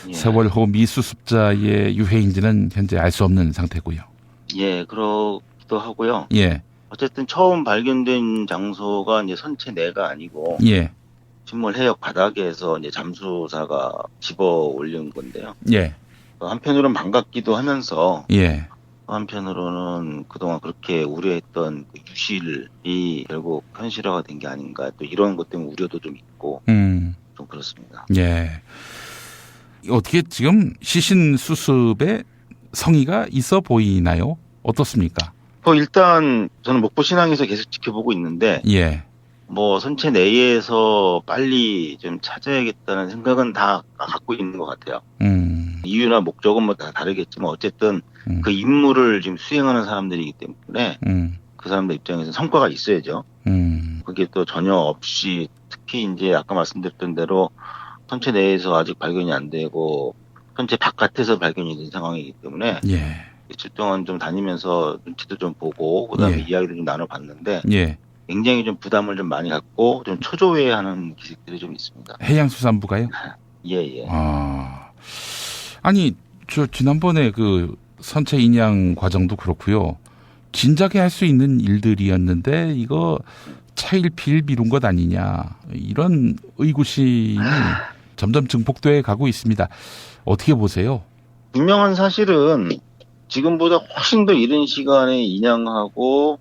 예. 세월호 미수습자의 유해인지는 현재 알 수 없는 상태고요. 예, 그러기도 하고요. 예, 어쨌든 처음 발견된 장소가 이제 선체 내가 아니고 예, 침몰 해역 바닥에서 이제 잠수사가 집어 올린 건데요. 예, 한편으로는 반갑기도 하면서 예. 한편으로는 그동안 그렇게 우려했던 그 유실이 결국 현실화가 된 게 아닌가, 또 이런 것 때문에 우려도 좀 있고 좀 그렇습니다. 예. 어떻게 지금 시신 수습에 성의가 있어 보이나요? 어떻습니까? 일단 저는 목포 신항에서 계속 지켜보고 있는데 예, 뭐 선체 내에서 빨리 좀 찾아야겠다는 생각은 다 갖고 있는 것 같아요. 이유나 목적은 뭐 다 다르겠지만 어쨌든 그 임무를 지금 수행하는 사람들이기 때문에 그 사람들 입장에서 성과가 있어야죠. 그게 또 전혀 없이 특히 이제 아까 말씀드렸던 대로 선체 내에서 아직 발견이 안 되고 선체 바깥에서 발견이 된 상황이기 때문에 예, 며칠 동안 좀 다니면서 눈치도 좀 보고 그다음에 예. 이야기를 좀 나눠봤는데 예. 굉장히 좀 부담을 좀 많이 갖고 좀 초조해하는 기색들이 좀 있습니다. 해양수산부가요? 예. 아니, 저 지난번에 그 선체 인양 과정도 그렇고요. 진작에 할 수 있는 일들이었는데 이거 차일피일 미룬 것 아니냐 이런 의구심이 점점 증폭돼 가고 있습니다. 어떻게 보세요? 분명한 사실은 지금보다 훨씬 더 이른 시간에 인양하고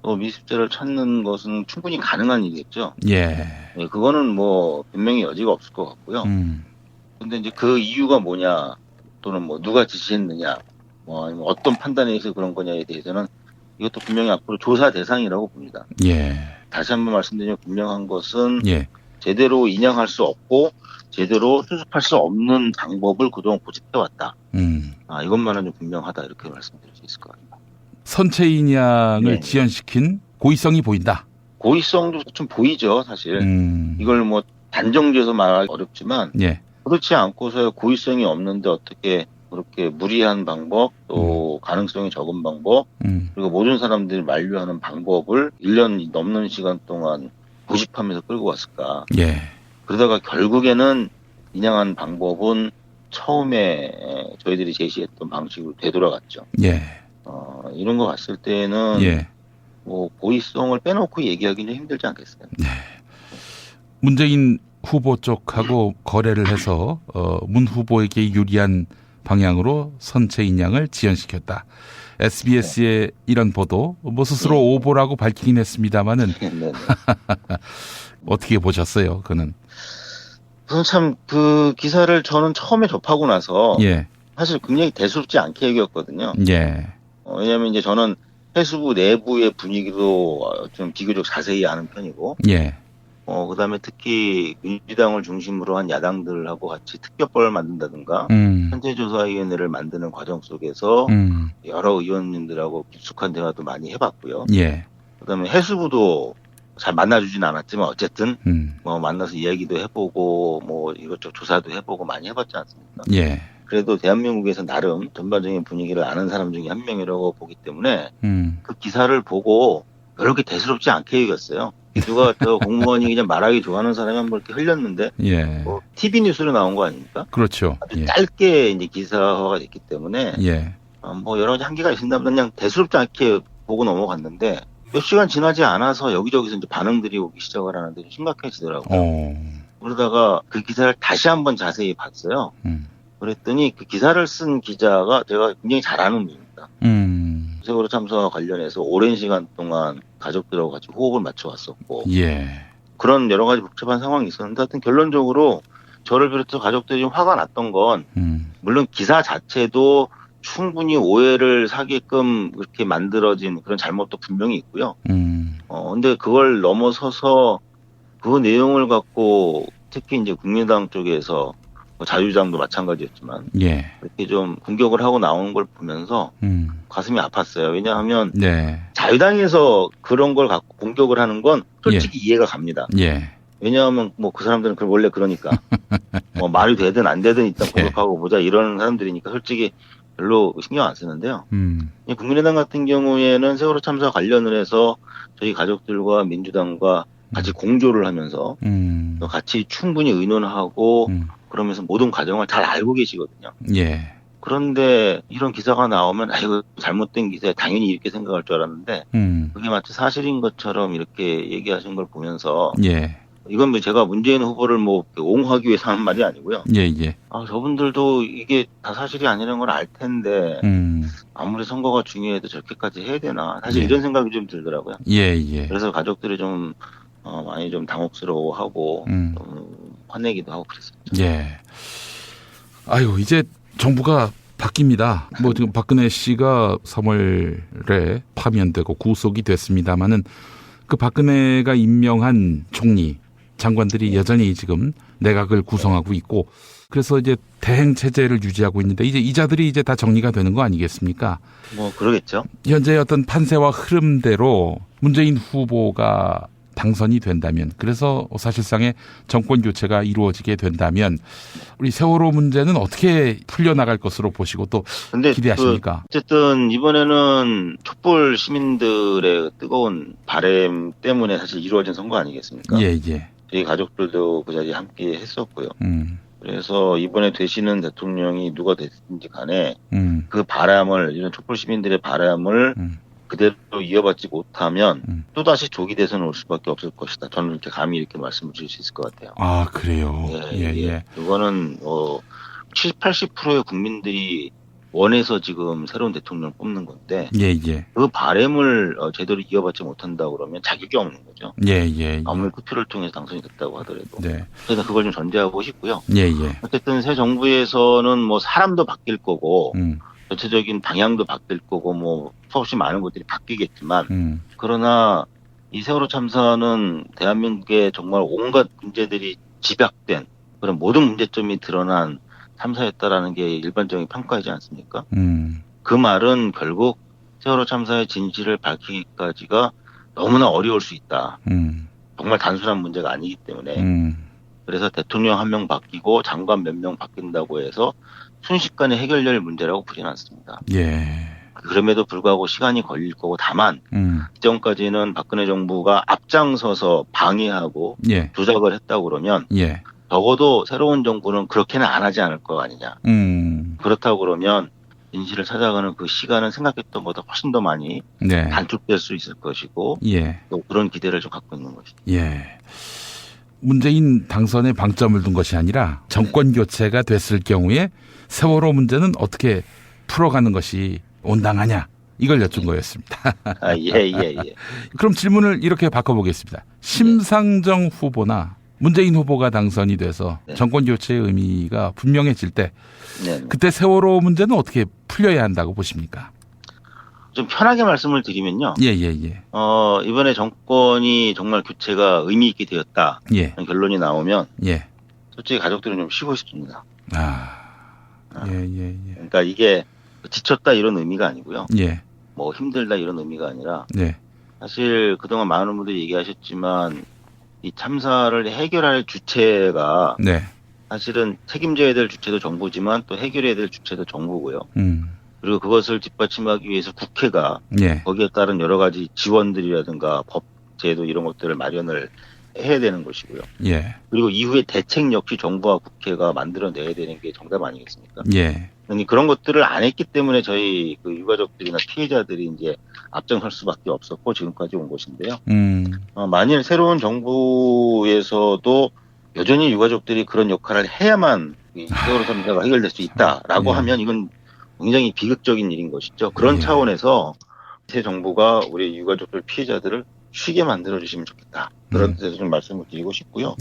또 미습자를 찾는 것은 충분히 가능한 일이겠죠. 예. 네, 그거는 뭐 분명히 여지가 없을 것 같고요. 근데 이제 그 이유가 뭐냐 또는 뭐 누가 지시했느냐 뭐 아니면 어떤 판단에 의해서 그런 거냐에 대해서는 이것도 분명히 앞으로 조사 대상이라고 봅니다. 예. 다시 한번 말씀드리면 분명한 것은 예. 제대로 인양할 수 없고 제대로 수습할 수 없는 방법을 그동안 고집해왔다. 이것만은 좀 분명하다 이렇게 말씀드릴 수 있을 것 같습니다. 선체 인양을 네. 지연시킨 고의성이 보인다. 고의성도 좀 보이죠, 사실. 이걸 뭐 단정지어서 말하기 어렵지만 예. 그렇지 않고서야 고의성이 없는데 어떻게 그렇게 무리한 방법 또 가능성이 적은 방법 그리고 모든 사람들이 만류하는 방법을 1년 넘는 시간 동안 고집하면서 끌고 왔을까. 예. 그러다가 결국에는 인양한 방법은 처음에 저희들이 제시했던 방식으로 되돌아갔죠. 예. 이런 거 봤을 때는 예. 뭐 고의성을 빼놓고 얘기하기는 힘들지 않겠어요. 문재인 후보 쪽하고 거래를 해서 문 후보에게 유리한 방향으로 선체 인양을 지연시켰다. SBS의 이런 보도, 뭐 스스로 오보라고 밝히긴 했습니다만은 어떻게 보셨어요? 그는 참 그 기사를 저는 처음에 접하고 나서 예, 사실 굉장히 대수롭지 않게 여겼거든요. 예, 왜냐하면 이제 저는 해수부 내부의 분위기도 좀 비교적 자세히 아는 편이고, 예, 그다음에 특히 민주당을 중심으로 한 야당들하고 같이 특별법을 만든다든가 현재조사위원회를 만드는 과정 속에서 여러 의원님들하고 깊숙한 대화도 많이 해봤고요. 예, 그다음에 해수부도 잘 만나주진 않았지만 어쨌든 뭐 만나서 이야기도 해보고 뭐 이것저것 조사도 해보고 많이 해봤지 않습니까? 예. 그래도 대한민국에서 나름 전반적인 분위기를 아는 사람 중에 한 명이라고 보기 때문에 그 기사를 보고 그렇게 대수롭지 않게 읽었어요. 누가 저 공무원이 그냥 말하기 좋아하는 사람이 한번 이렇게 흘렸는데 예. 뭐 TV 뉴스로 나온 거 아닙니까? 그렇죠. 아주 짧게 이제 기사화가 됐기 때문에 예. 뭐 여러 가지 한계가 있습니다. 그냥 대수롭지 않게 보고 넘어갔는데 몇 시간 지나지 않아서 여기저기서 이제 반응들이 오기 시작을 하는데 좀 심각해지더라고요. 그러다가 그 기사를 다시 한번 자세히 봤어요. 그랬더니 그 기사를 쓴 기자가 제가 굉장히 잘 아는 분입니다. 세월호 참사와 관련해서 오랜 시간 동안 가족들하고 같이 호흡을 맞춰왔었고 예. 그런 여러 가지 복잡한 상황이 있었는데 하여튼 결론적으로 저를 비롯해서 가족들이 좀 화가 났던 건 물론 기사 자체도 충분히 오해를 사게끔 그렇게 만들어진 그런 잘못도 분명히 있고요. 근데 그걸 넘어서서 그 내용을 갖고 특히 이제 국민당 쪽에서 뭐 자유당도 마찬가지였지만 예. 그렇게 좀 공격을 하고 나오는 걸 보면서 가슴이 아팠어요. 왜냐하면 네. 자유당에서 그런 걸 갖고 공격을 하는 건 솔직히 이해가 갑니다. 예. 왜냐하면 뭐 그 사람들은 원래 그러니까 뭐 말이 되든 안 되든 일단 공격하고 보자 이런 사람들이니까 솔직히 별로 신경 안 쓰는데요. 국민의당 같은 경우에는 세월호 참사 관련을 해서 저희 가족들과 민주당과 같이 공조를 하면서 또 같이 충분히 의논하고 그러면서 모든 과정을 잘 알고 계시거든요. 예. 그런데 이런 기사가 나오면 이거 잘못된 기사에 당연히 이렇게 생각할 줄 알았는데 그게 마치 사실인 것처럼 이렇게 얘기하신 걸 보면서 예. 이건 뭐 제가 문재인 후보를 뭐 옹호하기 위해서 하는 말이 아니고요. 예, 예. 저분들도 이게 다 사실이 아니라는 걸 알 텐데 아무리 선거가 중요해도 저렇게까지 해야 되나 사실 예. 이런 생각이 좀 들더라고요. 예, 예. 그래서 가족들이 좀 많이 좀 당혹스러워하고 좀 화내기도 하고 그랬었죠. 예. 아유 이제 정부가 바뀝니다. 뭐 지금 박근혜 씨가 3월에 파면되고 구속이 됐습니다만은 그 박근혜가 임명한 총리 장관들이 여전히 지금 내각을 구성하고 있고 그래서 이제 대행 체제를 유지하고 있는데 이제 이자들이 이제 다 정리가 되는 거 아니겠습니까? 뭐 그러겠죠. 현재 어떤 판세와 흐름대로 문재인 후보가 당선이 된다면 그래서 사실상의 정권 교체가 이루어지게 된다면 우리 세월호 문제는 어떻게 풀려나갈 것으로 보시고 또 근데 기대하십니까? 어쨌든 이번에는 촛불 시민들의 뜨거운 바람 때문에 사실 이루어진 선거 아니겠습니까? 예, 예. 저희 가족들도 그 자리에 함께 했었고요. 그래서 이번에 되시는 대통령이 누가 됐든지 간에 그 바람을 이런 촛불 시민들의 바람을 그대로 이어받지 못하면 또다시 조기 대선을 올 수밖에 없을 것이다. 저는 이렇게 감히 이렇게 말씀을 드릴 수 있을 것 같아요. 아, 그래요? 예. 이거는 70, 80%의 국민들이 원해서 지금 새로운 대통령을 뽑는 건데 예, 예. 그 바람을 제대로 이어받지 못한다 그러면 자격이 없는 거죠. 예, 예. 아무리 투표를 통해서 당선이 됐다고 하더라도. 네. 그래서 그걸 좀 전제하고 싶고요. 예, 예. 어쨌든 새 정부에서는 뭐 사람도 바뀔 거고 전체적인 방향도 바뀔 거고 뭐 수없이 많은 것들이 바뀌겠지만 그러나 이 세월호 참사는 대한민국의 정말 온갖 문제들이 집약된 그런 모든 문제점이 드러난 참사였다라는 게 일반적인 평가이지 않습니까? 그 말은 결국 세월호 참사의 진실을 밝히기까지가 너무나 어려울 수 있다. 정말 단순한 문제가 아니기 때문에 그래서 대통령 한 명 바뀌고 장관 몇 명 바뀐다고 해서 순식간에 해결될 문제라고 보지는 않습니다. 예. 그럼에도 불구하고 시간이 걸릴 거고 다만 이전까지는 박근혜 정부가 앞장서서 방해하고 예. 조작을 했다고 그러면 예. 적어도 새로운 정부는 그렇게는 안 하지 않을 거 아니냐. 그렇다고 그러면 진실을 찾아가는 그 시간은 생각했던 것보다 훨씬 더 많이 네. 단축될 수 있을 것이고 예. 또 그런 기대를 좀 갖고 있는 것이죠. 예. 문재인 당선에 방점을 둔 것이 아니라 정권 교체가 됐을 경우에 세월호 문제는 어떻게 풀어가는 것이 온당하냐 이걸 여쭌 거였습니다. 예. 그럼 질문을 이렇게 바꿔보겠습니다. 심상정 후보나 문재인 후보가 당선이 돼서 정권 교체의 의미가 분명해질 때 그때 세월호 문제는 어떻게 풀려야 한다고 보십니까? 좀 편하게 말씀을 드리면요. 예. 이번에 정권이 정말 교체가 의미 있게 되었다. 예. 결론이 나오면 예. 솔직히 가족들은 좀 쉬고 싶습니다. 예. 그러니까 이게 지쳤다 이런 의미가 아니고요. 예. 뭐 힘들다 이런 의미가 아니라 네. 사실 그동안 많은 분들이 얘기하셨지만 이 참사를 해결할 주체가 네. 사실은 책임져야 될 주체도 정부지만 또 해결해야 될 주체도 정부고요. 그리고 그것을 뒷받침하기 위해서 국회가 예. 거기에 따른 여러 가지 지원들이라든가 법, 제도 이런 것들을 마련을 해야 되는 것이고요. 예. 그리고 이후에 대책 역시 정부와 국회가 만들어내야 되는 게 정답 아니겠습니까? 예. 그런 것들을 안 했기 때문에 저희 그 유가족들이나 피해자들이 이제 앞장설 수밖에 없었고 지금까지 온 것인데요. 만일 새로운 정부에서도 여전히 유가족들이 그런 역할을 해야만 이 세월호 문제가 해결될 수 있다라고 하면 이건 굉장히 비극적인 일인 것이죠. 그런 차원에서 새 정부가 우리 유가족들 피해자들을 쉬게 만들어주시면 좋겠다. 그런 데서 좀 말씀을 드리고 싶고요.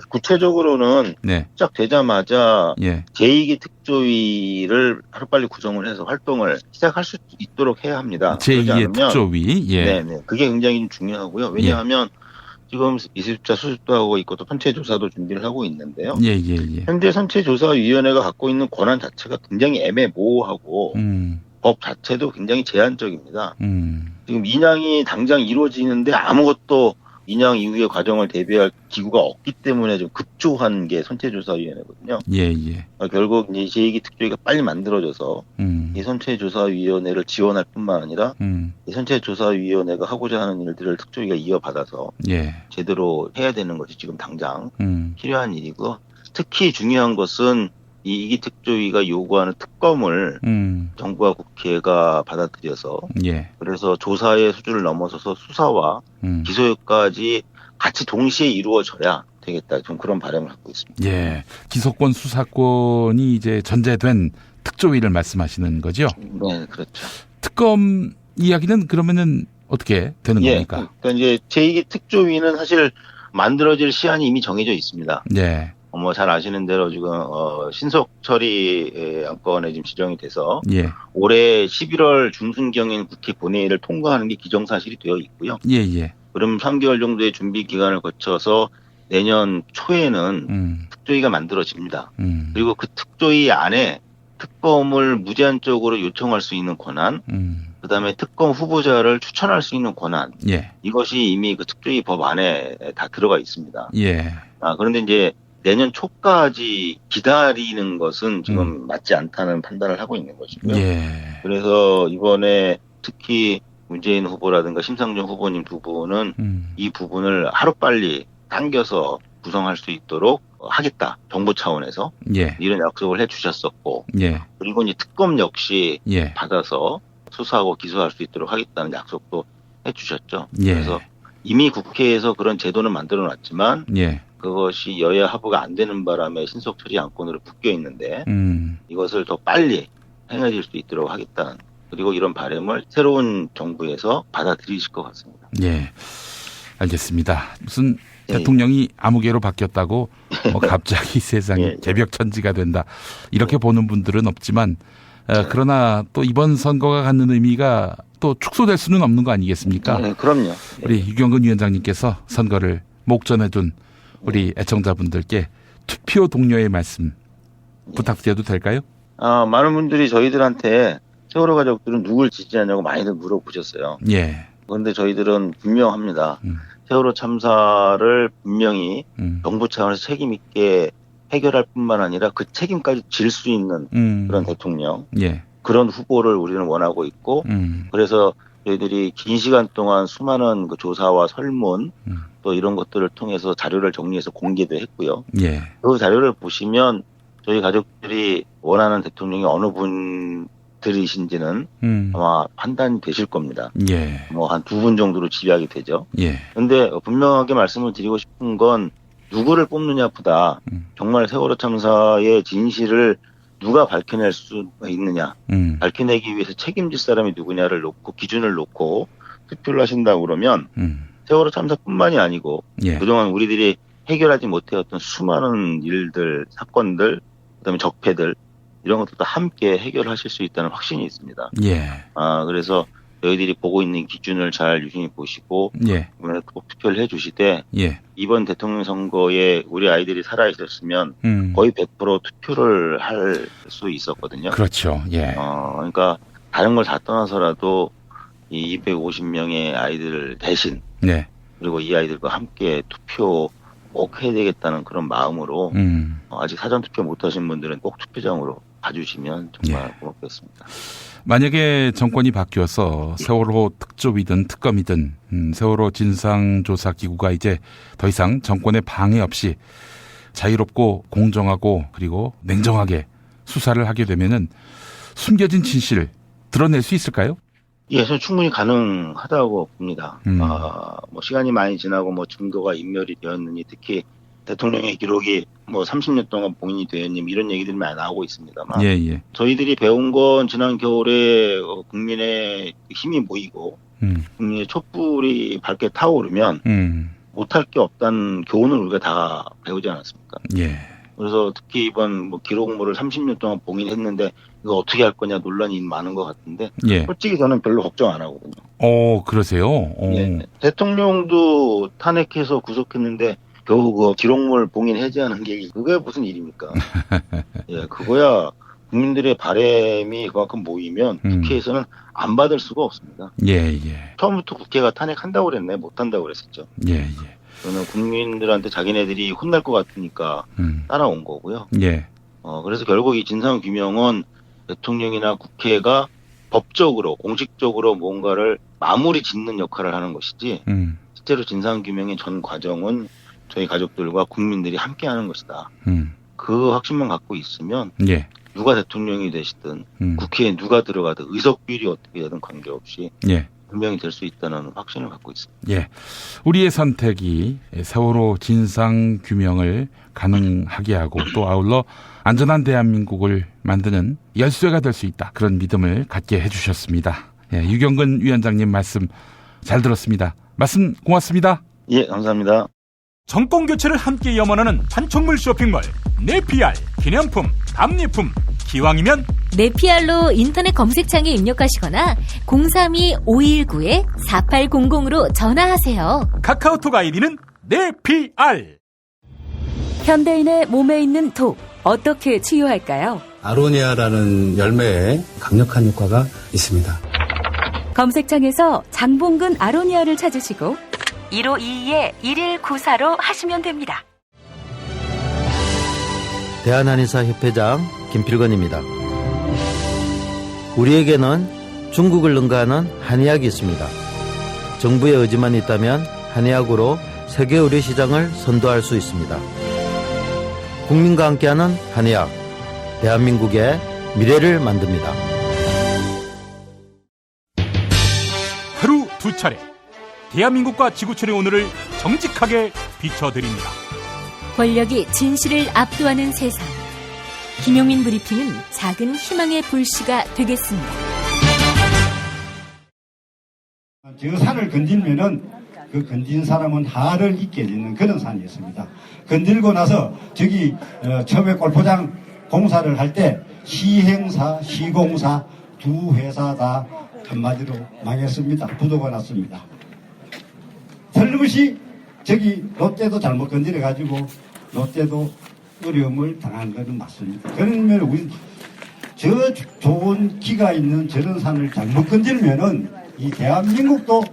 구체적으로는 시작되자마자 제2기 특조위를 하루빨리 구성을 해서 활동을 시작할 수 있도록 해야 합니다. 제2의 특조위. 네네. 그게 굉장히 좀 중요하고요. 왜냐하면 지금 이수조사 수습도 하고 있고 또 선체조사도 준비를 하고 있는데요. 현재 선체조사위원회가 갖고 있는 권한 자체가 굉장히 애매모호하고 법 자체도 굉장히 제한적입니다. 지금 인양이 당장 이루어지는데 아무것도 인양 이후의 과정을 대비할 기구가 없기 때문에 좀 급조한 게 선체조사위원회거든요. 결국 이제 제2기 특조위가 빨리 만들어져서 이 선체조사위원회를 지원할 뿐만 아니라 이 선체조사위원회가 하고자 하는 일들을 특조위가 이어받아서 제대로 해야 되는 것이 지금 당장 필요한 일이고, 특히 중요한 것은 이 2기 특조위가 요구하는 특검을 정부와 국회가 받아들여서 그래서 조사의 수준을 넘어서서 수사와 기소까지 같이 동시에 이루어져야 되겠다. 좀 그런 바람을 갖고 있습니다. 예, 기소권 수사권이 이제 전제된 특조위를 말씀하시는 거죠? 네, 그렇죠. 특검 이야기는 그러면은 어떻게 되는 겁니까? 그러니까 이제 제2기 특조위는 사실 만들어질 시한이 이미 정해져 있습니다. 잘 아시는 대로 지금 신속 처리 안건에 지금 지정이 돼서 올해 11월 중순경에는 국회 본회의를 통과하는 게 기정사실이 되어 있고요. 그럼 3개월 정도의 준비 기간을 거쳐서 내년 초에는 특조위가 만들어집니다. 그리고 그 특조위 안에 특검을 무제한적으로 요청할 수 있는 권한, 그다음에 특검 후보자를 추천할 수 있는 권한, 이것이 이미 그 특조위 법 안에 다 들어가 있습니다. 그런데 이제 내년 초까지 기다리는 것은 지금 맞지 않다는 판단을 하고 있는 것이고요. 그래서 이번에 특히 문재인 후보라든가 심상정 후보님 두 분은 이 부분을 하루빨리 당겨서 구성할 수 있도록 하겠다. 정부 차원에서 이런 약속을 해주셨었고, 그리고 이제 특검 역시 받아서 수사하고 기소할 수 있도록 하겠다는 약속도 해주셨죠. 그래서 이미 국회에서 그런 제도는 만들어놨지만 그것이 여야 합의가 안 되는 바람에 신속처리 안건으로 묶여 있는데 이것을 더 빨리 행해질 수 있도록 하겠다는, 그리고 이런 바람을 새로운 정부에서 받아들이실 것 같습니다. 알겠습니다. 무슨 대통령이 아무개로 바뀌었다고 갑자기 세상이 개벽천지가 된다 이렇게 보는 분들은 없지만 그러나 또 이번 선거가 갖는 의미가 또 축소될 수는 없는 거 아니겠습니까? 그럼요. 우리 유경근 위원장님께서 선거를 목전에 둔 우리 애청자분들께 투표 동료의 말씀 부탁드려도 될까요? 많은 분들이 저희들한테 세월호 가족들은 누굴 지지하냐고 많이들 물어보셨어요. 그런데 저희들은 분명합니다. 세월호 참사를 분명히 정부 차원에서 책임 있게 해결할 뿐만 아니라 그 책임까지 질 수 있는 그런 대통령, 그런 후보를 우리는 원하고 있고, 그래서 저희들이 긴 시간 동안 수많은 그 조사와 설문 또 이런 것들을 통해서 자료를 정리해서 공개도 했고요. 그 자료를 보시면 저희 가족들이 원하는 대통령이 어느 분들이신지는 아마 판단이 되실 겁니다. 한 2분 정도로 지휘하게 되죠. 그런데 분명하게 말씀을 드리고 싶은 건 누구를 뽑느냐보다 정말 세월호 참사의 진실을 누가 밝혀낼 수가 있느냐, 밝혀내기 위해서 책임질 사람이 누구냐를 놓고 기준을 놓고 투표를 하신다고 그러면 세월호 참사뿐만이 아니고 그동안 우리들이 해결하지 못해왔던 수많은 일들, 사건들, 그다음에 적폐들 이런 것들도 함께 해결하실 수 있다는 확신이 있습니다. 그래서 저희들이 보고 있는 기준을 잘 유심히 보시고 꼭 투표를 해주시되 이번 대통령 선거에 우리 아이들이 살아있었으면 거의 100% 투표를 할 수 있었거든요. 그렇죠. 그러니까 다른 걸 다 떠나서라도 이 250명의 아이들 대신 그리고 이 아이들과 함께 투표 꼭 해야 되겠다는 그런 마음으로 아직 사전투표 못하신 분들은 꼭 투표장으로 가주시면 정말 고맙겠습니다. 만약에 정권이 바뀌어서 세월호 특조위든 특검이든 세월호 진상조사기구가 이제 더 이상 정권의 방해 없이 자유롭고 공정하고 그리고 냉정하게 수사를 하게 되면은 숨겨진 진실을 드러낼 수 있을까요? 예, 저는 충분히 가능하다고 봅니다. 뭐 시간이 많이 지나고 뭐 증거가 인멸이 되었느니 특히 대통령의 기록이 뭐 30년 동안 봉인이 되었니 이런 얘기들이 많이 나오고 있습니다만 예. 저희들이 배운 건 지난 겨울에 국민의 힘이 모이고 국민의 촛불이 밝게 타오르면 못할 게 없다는 교훈을 우리가 다 배우지 않았습니까? 예. 그래서 특히 이번 뭐 기록물을 30년 동안 봉인했는데 이거 어떻게 할 거냐 논란이 많은 것 같은데 예. 솔직히 저는 별로 걱정 안 하거든요. 그러세요? 예. 대통령도 탄핵해서 구속했는데 겨우 그 기록물 봉인 해제하는 게 그게 무슨 일입니까? 예, 그거야 국민들의 바람이 그만큼 모이면 국회에서는 안 받을 수가 없습니다. 예. 처음부터 국회가 탄핵한다고 그랬네, 못한다고 그랬었죠. 예. 저는 국민들한테 자기네들이 혼날 것 같으니까 따라온 거고요. 예. 그래서 결국 이 진상규명은 대통령이나 국회가 법적으로, 공식적으로 뭔가를 마무리 짓는 역할을 하는 것이지, 실제로 진상규명의 전 과정은 저희 가족들과 국민들이 함께 하는 것이다. 그 확신만 갖고 있으면, 예. 누가 대통령이 되시든, 국회에 누가 들어가든, 의석 비율이 어떻게 되든 관계없이, 예. 분명히 될 수 있다는 확신을 갖고 있습니다. 예. 우리의 선택이 세월호 진상규명을 가능하게 하고 또 아울러 안전한 대한민국을 만드는 열쇠가 될 수 있다. 그런 믿음을 갖게 해주셨습니다. 예, 유경근 위원장님 말씀 잘 들었습니다. 말씀 고맙습니다. 예, 감사합니다. 정권 교체를 함께 염원하는 판촉물 쇼핑몰 네피알 기념품, 답례품 기왕이면 네피알로 인터넷 검색창에 입력하시거나 032-519-4800으로 전화하세요. 카카오톡 아이디는 네피알. 현대인의 몸에 있는 독 어떻게 치유할까요? 아로니아라는 열매에 강력한 효과가 있습니다. 검색창에서 장봉근 아로니아를 찾으시고 1522-1194로 하시면 됩니다. 대한한의사협회장 김필건입니다. 우리에게는 중국을 능가하는 한의학이 있습니다. 정부의 의지만 있다면 한의학으로 세계 의료 시장을 선도할 수 있습니다. 국민과 함께하는 한의학, 대한민국의 미래를 만듭니다. 하루 두 차례 대한민국과 지구촌의 오늘을 정직하게 비춰드립니다. 권력이 진실을 압도하는 세상. 김용민 브리핑은 작은 희망의 불씨가 되겠습니다. 저 산을 건들면은 그 건진 사람은 하를 잊게 되는 그런 산이었습니다. 건들고 나서 저기 처음에 골프장 공사를 할 때 시행사, 시공사 두 회사 다 한마디로 망했습니다. 부도가 났습니다. 틀림없이 저기 롯데도 잘못 건드려가지고 롯데도 어려움을 당한 것은 맞습니다. 그러면 우리 저 좋은 기가 있는 저런 산을 잘못 건드리면은 이 대한민국도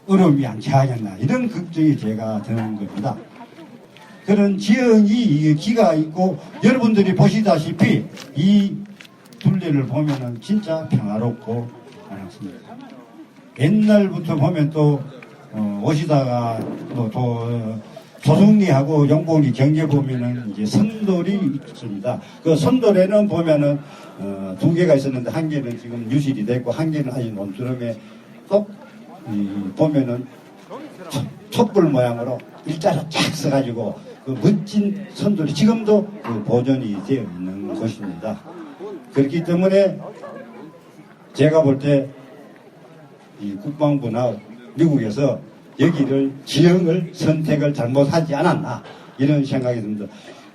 어려움이 않지 하겠나 이런 걱정이 제가 드는 겁니다. 그런 지형이 기가 있고 여러분들이 보시다시피 이 둘레를 보면은 진짜 평화롭고 많습니다. 옛날부터 보면 또 오시다가 또 조승리하고 용복리 경계 보면은 이제 선돌이 있습니다. 그 선돌에는 보면은 두 개가 있었는데 한 개는 지금 유실이 됐고 한 개는 아직 논두렁에 꼭 보면은 촛불 모양으로 일자로 쫙 써가지고 그 멋진 선돌이 지금도 그 보존이 되어 있는 곳입니다. 그렇기 때문에 제가 볼 때 이 국방부나 미국에서 여기를 지형을 선택을 잘못하지 않았나 이런 생각이 듭니다.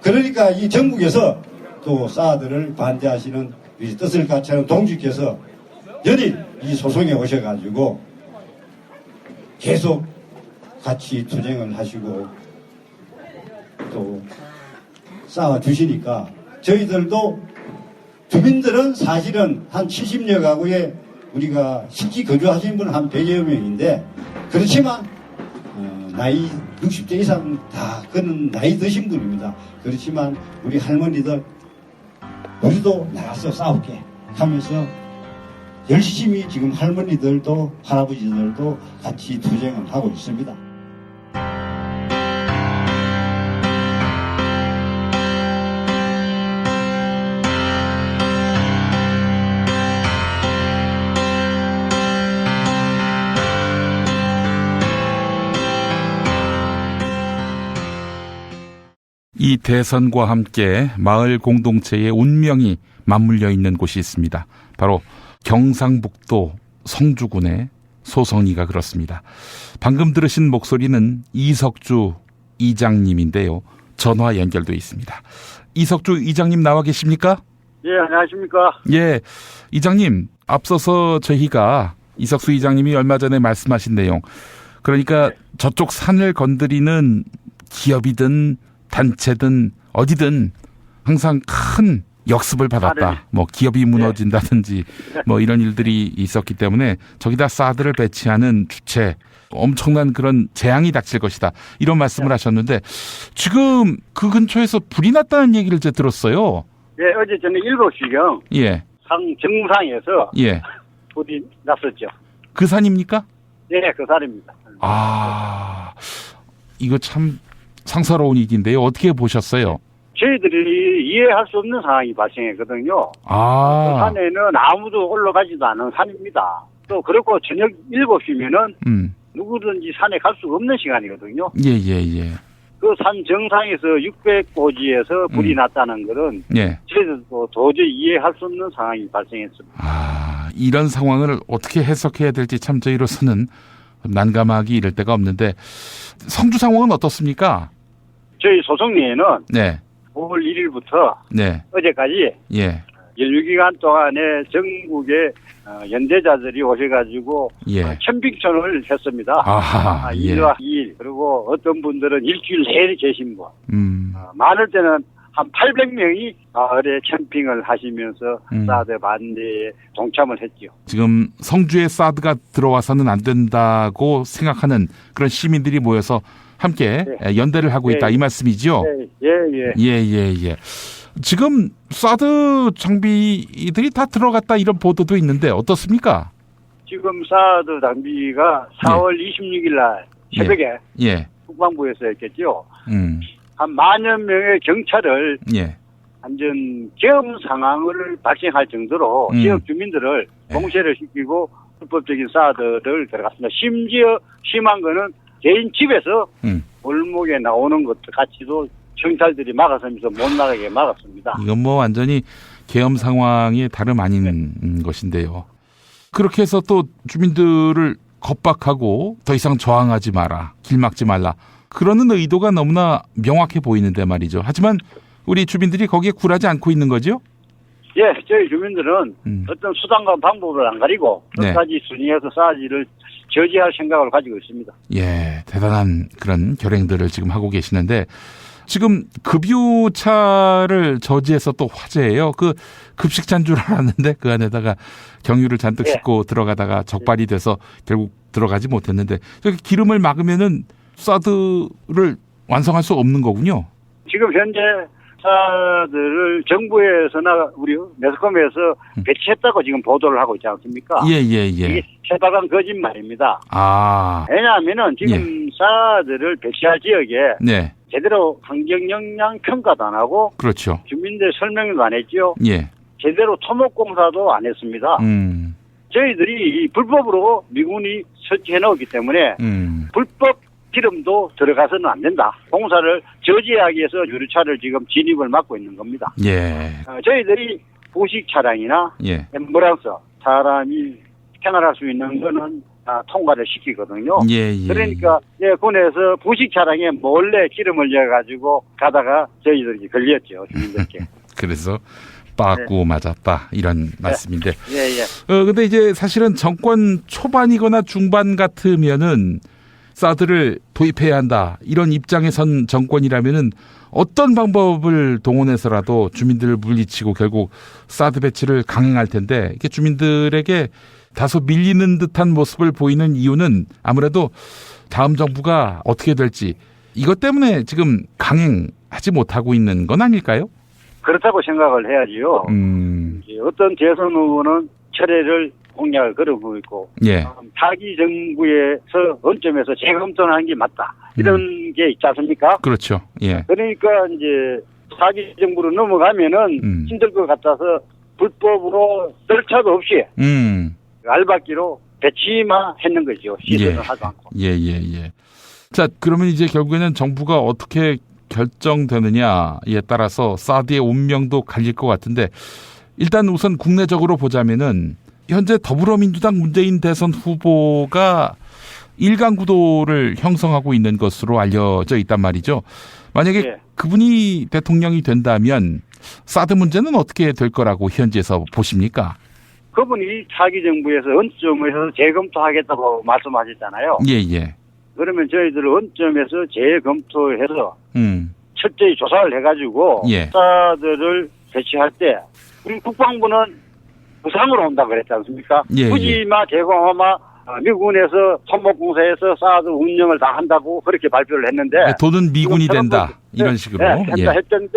그러니까 이 전국에서 또 사드를 반대하시는 우리 뜻을 같이 하는 동지께서 연일 이 소송에 오셔가지고 계속 같이 투쟁을 하시고 또 쌓아주시니까 저희들도 주민들은 사실은 한 70여 가구에 우리가 실제 거주하시는 분은 한 100여 명인데 그렇지만 나이 60대 이상 다 그는 나이 드신 분입니다. 그렇지만 우리 할머니들 우리도 나가서 싸울게 하면서 열심히 지금 할머니들도 할아버지들도 같이 투쟁을 하고 있습니다. 이 대선과 함께 마을 공동체의 운명이 맞물려 있는 곳이 있습니다. 바로 경상북도 성주군의 소성리가 그렇습니다. 방금 들으신 목소리는 이석주 이장님인데요. 전화 연결돼 있습니다. 이석주 이장님 나와 계십니까? 예, 안녕하십니까? 예, 이장님, 앞서서 저희가 이석수 이장님이 얼마 전에 말씀하신 내용, 그러니까 저쪽 산을 건드리는 기업이든 단체든 어디든 항상 큰 역습을 받았다. 뭐 기업이 무너진다든지 뭐 이런 일들이 있었기 때문에 저기다 사드를 배치하는 주체, 엄청난 그런 재앙이 닥칠 것이다. 이런 말씀을 하셨는데 지금 그 근처에서 불이 났다는 얘기를 제가 들었어요. 예, 어제 저녁 7시경 예. 산 정상에서 예. 불이 났었죠. 그 산입니까? 예, 그 산입니다. 아, 이거 참 상스러운 일인데요. 어떻게 보셨어요? 저희들이 이해할 수 없는 상황이 발생했거든요. 아. 그 산에는 아무도 올라가지도 않은 산입니다. 또 그렇고 저녁 7시면은 누구든지 산에 갈 수가 없는 시간이거든요. 예. 그 산 정상에서 600고지에서 불이 났다는 것은 예. 저희들도 도저히 이해할 수 없는 상황이 발생했습니다. 아, 이런 상황을 어떻게 해석해야 될지 참 저희로서는 난감하기 이를 데가 없는데 성주 상황은 어떻습니까? 저희 소성리에는 네. 5월 1일부터 네. 어제까지 예. 연휴기간 동안에 전국의 연대자들이 오셔가지고 예. 캠핑촌을 했습니다. 아하, 1박 2일 그리고 어떤 분들은 일주일 내내 계신 분 많을 때는 한 800명이 가을에 캠핑을 하시면서 사드 반대에 동참을 했죠. 지금 성주에 사드가 들어와서는 안 된다고 생각하는 그런 시민들이 모여서 함께 연대를 하고 있다. 이 말씀이죠? 예. 지금 사드 장비들이 다 들어갔다 이런 보도도 있는데 어떻습니까? 지금 사드 장비가 4월 26일 날 새벽에 국방부에서 했겠죠. 한 10,000여 명의 경찰을 완전 계엄 상황을 발생할 정도로 지역 주민들을 봉쇄를 시키고 불법적인 사드를 들어갔습니다. 심지어 심한 거는 개인 집에서 골목에 나오는 것까지도 경찰들이 막아서면서 못 나가게 막았습니다. 이건 뭐 완전히 계엄 상황이 다름 아닌 것인데요. 그렇게 해서 또 주민들을 겁박하고 더 이상 저항하지 마라, 길 막지 말라. 그러는 의도가 너무나 명확해 보이는데 말이죠. 하지만 우리 주민들이 거기에 굴하지 않고 있는 거죠? 예, 저희 주민들은 어떤 수단과 방법을 안 가리고 끝까지 순위해서 사지를 저지할 생각을 가지고 있습니다. 예, 대단한 그런 결행들을 지금 하고 계시는데 지금 급유차를 저지해서 또 화제예요. 그 급식차인 줄 알았는데 그 안에다가 경유를 잔뜩 싣고 들어가다가 적발이 돼서 결국 들어가지 못했는데 저기 기름을 막으면은 사드를 완성할 수 없는 거군요. 지금 현재 사드를 정부에서나 우리 매스컴에서 배치했다고 지금 보도를 하고 있지 않습니까? 예. 이게 새빨간 거짓말입니다. 왜냐하면은 지금 사드를 배치할 지역에 제대로 환경 영향 평가도 안 하고 그렇죠. 주민들 설명도 안 했죠. 예. 제대로 토목공사도 안 했습니다. 저희들이 이 불법으로 미군이 설치해 놓았기 때문에 불법 기름도 들어가서는 안 된다. 공사를 저지하기 위해서 유류차를 지금 진입을 막고 있는 겁니다. 예. 저희들이 부식 차량이나 앰뷸런스 사람이 캐널할 수 있는 거는 다 통과를 시키거든요. 그러니까 군에서 부식 차량에 몰래 기름을 넣어가지고 가다가 저희들이 걸렸죠. 주민들께. 그래서 빠꾸 맞았다 이런 말씀인데. 예. 근데 이제 사실은 정권 초반이거나 중반 같으면은 사드를 도입해야 한다 이런 입장에 선 정권이라면은 어떤 방법을 동원해서라도 주민들을 물리치고 결국 사드 배치를 강행할 텐데 이게 주민들에게 다소 밀리는 듯한 모습을 보이는 이유는 아무래도 다음 정부가 어떻게 될지 이것 때문에 지금 강행하지 못하고 있는 건 아닐까요? 그렇다고 생각을 해야지요. 이제 어떤 대선 후보는 철회를 공약을 걸어보고 있고 예. 타기 정부에서 원점에서 재검토를 하는 게 맞다. 이런 게 있지 않습니까? 그렇죠. 예. 그러니까 이제 타기 정부로 넘어가면은 힘들 것 같아서 불법으로 절차도 없이 알박기로 배치만 했는 거죠. 시선을 하지 않고. 예. 자, 그러면 이제 결국에는 정부가 어떻게 결정되느냐에 따라서 사드의 운명도 갈릴 것 같은데 일단 우선 국내적으로 보자면은 현재 더불어민주당 문재인 대선 후보가 일강 구도를 형성하고 있는 것으로 알려져 있단 말이죠. 만약에 그분이 대통령이 된다면 사드 문제는 어떻게 될 거라고 현지에서 보십니까? 그분이 차기 정부에서 원점에서 재검토하겠다고 말씀하셨잖아요. 예. 그러면 저희들 원점에서 재검토해서 철저히 조사를 해가지고 사드를 배치할 때 우리 국방부는 부상으로 온다 그랬지 않습니까? 후지마 제공하마 미군에서 선목공사에서 사드 운영을 다 한다고 그렇게 발표를 했는데 돈은 미군이 된다 이런 식으로 했는데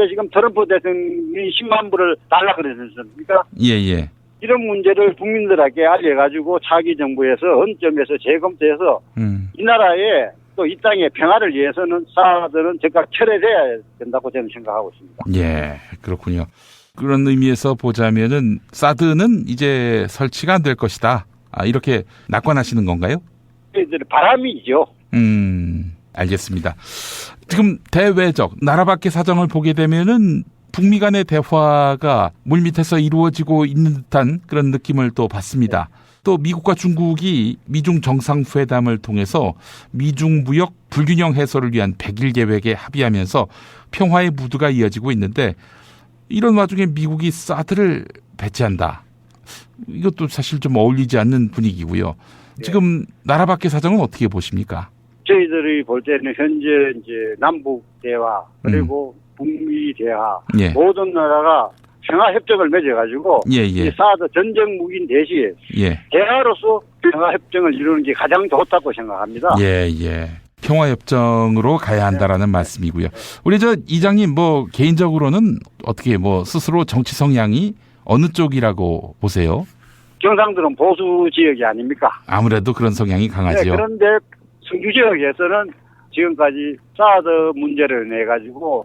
지금 트럼프 대통령이 10만 불을 달라 그랬습니까? 예. 이런 문제를 국민들에게 알려가지고 차기 정부에서 원점에서 재검토해서 이 나라에 또 이 땅의 평화를 위해서는 사드는 즉각 철회돼야 된다고 저는 생각하고 있습니다. 예, 그렇군요. 그런 의미에서 보자면은 사드는 이제 설치가 안 될 것이다. 이렇게 낙관하시는 건가요? 바람이죠. 알겠습니다. 지금 대외적 나라 밖의 사정을 보게 되면은 북미 간의 대화가 물밑에서 이루어지고 있는 듯한 그런 느낌을 또 받습니다. 또 미국과 중국이 미중 정상회담을 통해서 미중 무역 불균형 해소를 위한 100일 계획에 합의하면서 평화의 무드가 이어지고 있는데 이런 와중에 미국이 사드를 배치한다. 이것도 사실 좀 어울리지 않는 분위기고요. 지금 나라 밖의 사정은 어떻게 보십니까? 저희들이 볼 때는 현재 이제 남북 대화 그리고 북미 대화 모든 나라가 평화 협정을 맺어가지고 이 사드 전쟁 무기인 대신 대화로서 평화 협정을 이루는 게 가장 좋다고 생각합니다. 평화 협정으로 가야 한다라는 말씀이고요. 우리 이장님 개인적으로는 어떻게 스스로 정치 성향이 어느 쪽이라고 보세요? 경상도는 보수 지역이 아닙니까? 아무래도 그런 성향이 강하죠. 그런데 성주 지역에서는 지금까지 사드 문제를 내 가지고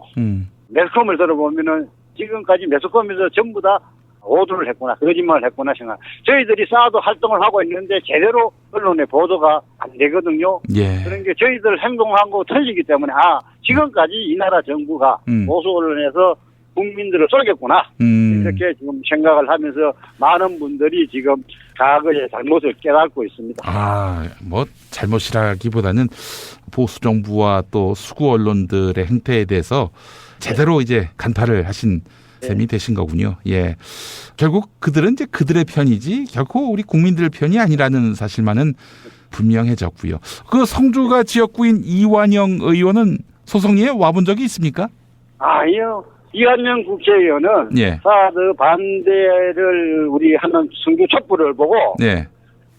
매스컴을 들어보면은 지금까지 매스컴에서 전부 다 오도를 했구나, 거짓말을 했구나 생각. 저희들이 사드 활동을 하고 있는데 제대로 언론의 보도가 안 되거든요. 그런 게 저희들 행동한 거 틀리기 때문에 지금까지 이 나라 정부가 보수 언론에서 국민들을 쏘겠구나 이렇게 지금 생각을 하면서 많은 분들이 지금 과거의 잘못을 깨닫고 있습니다. 잘못이라기보다는 보수 정부와 또 수구 언론들의 행태에 대해서 제대로 이제 간파를 하신 셈이 되신 거군요. 결국 그들은 이제 그들의 편이지 결코 우리 국민들 편이 아니라는 사실만은 분명해졌고요. 그 성주가 지역구인 이완영 의원은 소송리에 와본 적이 있습니까? 아니요. 이완영 국회의원은 사드 반대를 우리 하는 성주 촛불을 보고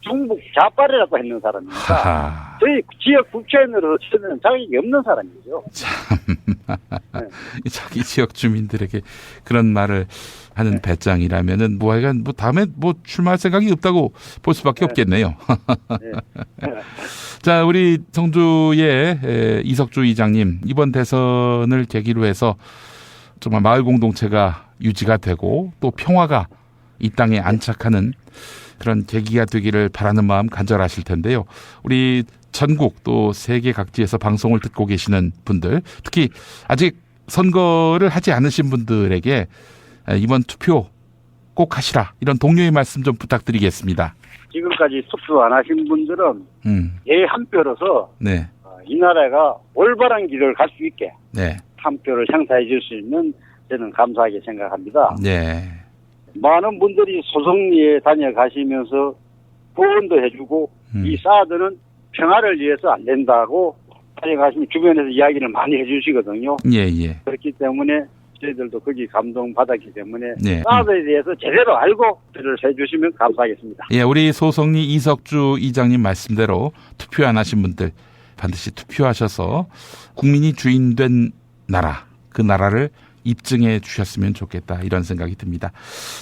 중북 좌빨이라고 했는 사람입니다. 저희 지역 국회의원으로서는 자격이 없는 사람이죠. 자기 지역 주민들에게 그런 말을 하는 배짱이라면은 다음에 출마할 생각이 없다고 볼 수밖에 없겠네요. 자, 우리 성주의 이석주 이장님, 이번 대선을 계기로 해서 정말 마을 공동체가 유지가 되고 또 평화가 이 땅에 안착하는 그런 계기가 되기를 바라는 마음 간절하실 텐데요. 우리 전국 또 세계 각지에서 방송을 듣고 계시는 분들, 특히 아직 선거를 하지 않으신 분들에게 이번 투표 꼭 하시라, 이런 동료의 말씀 좀 부탁드리겠습니다. 지금까지 투표 안 하신 분들은 한 표로서 이 나라가 올바른 길을 갈 수 있게 한 표를 행사해 줄 수 있는 저는 감사하게 생각합니다. 많은 분들이 소송리에 다녀가시면서 후원도 해주고 이 사드는 평화를 위해서 안 된다고 다녀가시면 주변에서 이야기를 많이 해주시거든요. 그렇기 때문에 저희들도 거기 감동받았기 때문에 네. 사업에 대해서 제대로 알고 들을 해주시면 감사하겠습니다. 예, 우리 소송리 이석주 이장님 말씀대로 투표 안 하신 분들 반드시 투표하셔서 국민이 주인된 나라, 그 나라를 입증해 주셨으면 좋겠다 이런 생각이 듭니다.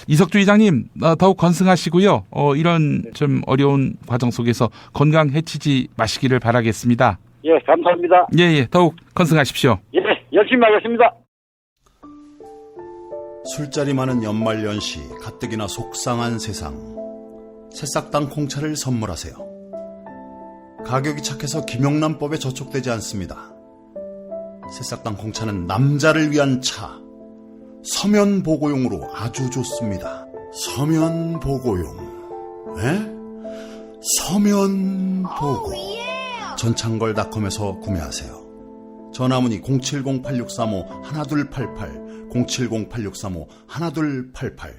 이석주 이장님 더욱 건승하시고요. 이런 좀 어려운 과정 속에서 건강 해치지 마시기를 바라겠습니다. 예, 감사합니다. 예, 더욱 건승하십시오. 예, 열심히 하겠습니다. 술자리 많은 연말연시 가뜩이나 속상한 세상. 새싹당 콩차를 선물하세요. 가격이 착해서 김영란법에 저촉되지 않습니다. 새싹당 콩차는 남자를 위한 차. 서면 보고용으로 아주 좋습니다. 서면 보고용. 서면 보고. 전창걸닷컴에서 구매하세요. 전화문의 070-8635-1288, 070-8635-1288.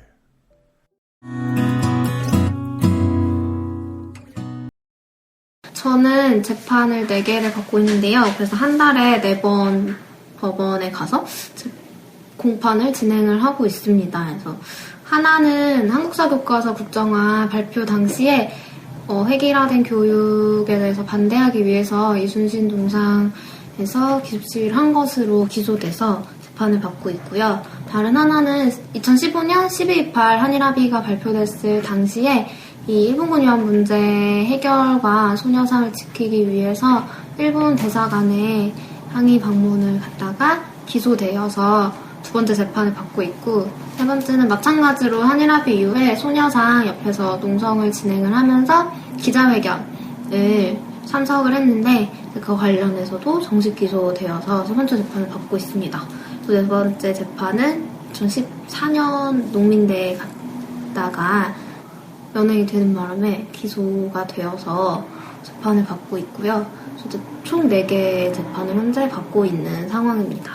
저는 재판을 4개를 받고 있는데요. 그래서 한 달에 4번 법원에 가서 공판을 진행을 하고 있습니다. 그래서 하나는 한국사교과서 국정화 발표 당시에 획일화된 교육에 대해서 반대하기 위해서 이순신 동상에서 기습시위를 한 것으로 기소돼서 재판을 받고 있고요. 다른 하나는 2015년 12.28 한일합의가 발표됐을 당시에 이 일본군 위안 문제 해결과 소녀상을 지키기 위해서 일본 대사관에 항의 방문을 갔다가 기소되어서 2번째 재판을 받고 있고, 3번째는 마찬가지로 한일합의 이후에 소녀상 옆에서 농성을 진행을 하면서 기자회견을 참석을 했는데 그 관련해서도 정식 기소되어서 3번째 재판을 받고 있습니다. 또 4번째 재판은 2014년 농민대에 갔다가 연행이 되는 바람에 기소가 되어서 재판을 받고 있고요. 총 4개의 재판을 현재 받고 있는 상황입니다.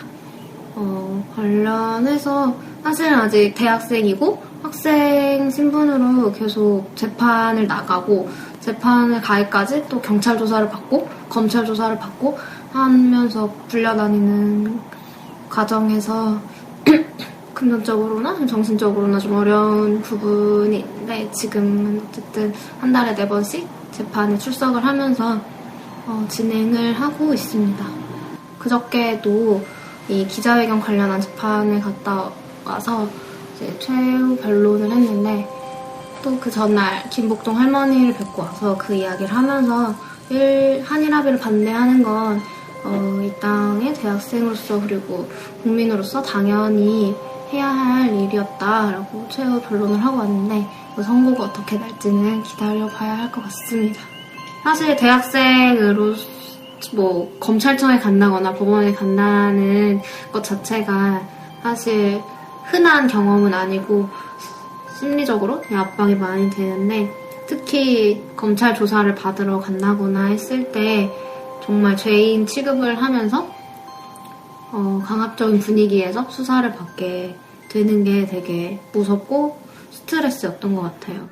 관련해서 사실은 아직 대학생이고 학생 신분으로 계속 재판을 나가고 재판을 가기까지 또 경찰 조사를 받고 검찰 조사를 받고 하면서 불려다니는 과정에서 금전적으로나 정신적으로나 좀 어려운 부분이 있는데, 지금 어쨌든 한 달에 4번씩 재판에 출석을 하면서 진행을 하고 있습니다. 그저께도 이 기자회견 관련한 재판을 갔다 와서 이제 최후 변론을 했는데, 또 그 전날 김복동 할머니를 뵙고 와서 그 이야기를 하면서 한일합의를 반대하는 건 이 땅의 대학생으로서 그리고 국민으로서 당연히 해야 할 일이었다라고 최후 변론을 하고 왔는데, 그 선고가 어떻게 날지는 기다려봐야 할 것 같습니다. 사실 대학생으로 검찰청에 간다거나 법원에 간다는 것 자체가 사실 흔한 경험은 아니고 심리적으로 압박이 많이 되는데, 특히 검찰 조사를 받으러 간다거나 했을 때 정말 죄인 취급을 하면서 강압적인 분위기에서 수사를 받게 되는 게 되게 무섭고 스트레스였던 것 같아요.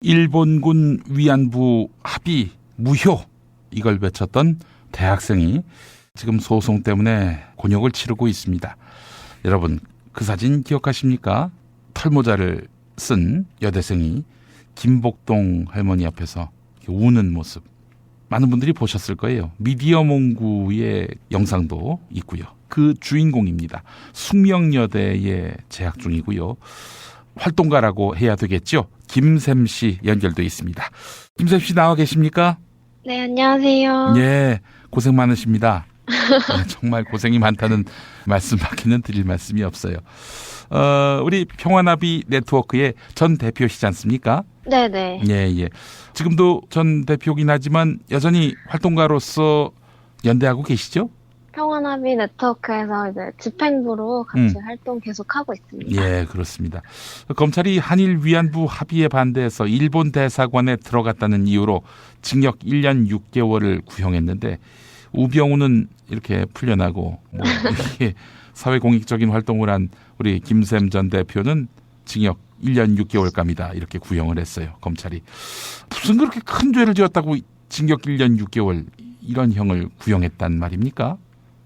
일본군 위안부 합의 무효, 이걸 외쳤던 대학생이 지금 소송 때문에 곤욕을 치르고 있습니다. 여러분, 그 사진 기억하십니까? 털모자를 쓴 여대생이 김복동 할머니 앞에서 우는 모습, 많은 분들이 보셨을 거예요. 미디어 몽구의 영상도 있고요. 그 주인공입니다. 숙명여대에 재학 중이고요. 활동가라고 해야 되겠죠. 김샘 씨 연결돼 있습니다. 김샘 씨 나와 계십니까? 네, 안녕하세요. 예, 고생 많으십니다. 네, 정말 고생이 많다는 말씀밖에는 드릴 말씀이 없어요. 우리 평화나비 네트워크의 전 대표시지 않습니까? 네네. 예. 지금도 전 대표긴 하지만 여전히 활동가로서 연대하고 계시죠? 평화나비 네트워크에서 이제 집행부로 같이 활동 계속하고 있습니다. 예, 그렇습니다. 검찰이 한일 위안부 합의에 반대해서 일본 대사관에 들어갔다는 이유로 징역 1년 6개월을 구형했는데 우병우는 이렇게 풀려나고 뭐 이렇게 사회공익적인 활동을 한 우리 김샘 전 대표는 징역 1년 6개월감이다 이렇게 구형을 했어요. 검찰이. 무슨 그렇게 큰 죄를 지었다고 징역 1년 6개월 이런 형을 구형했단 말입니까?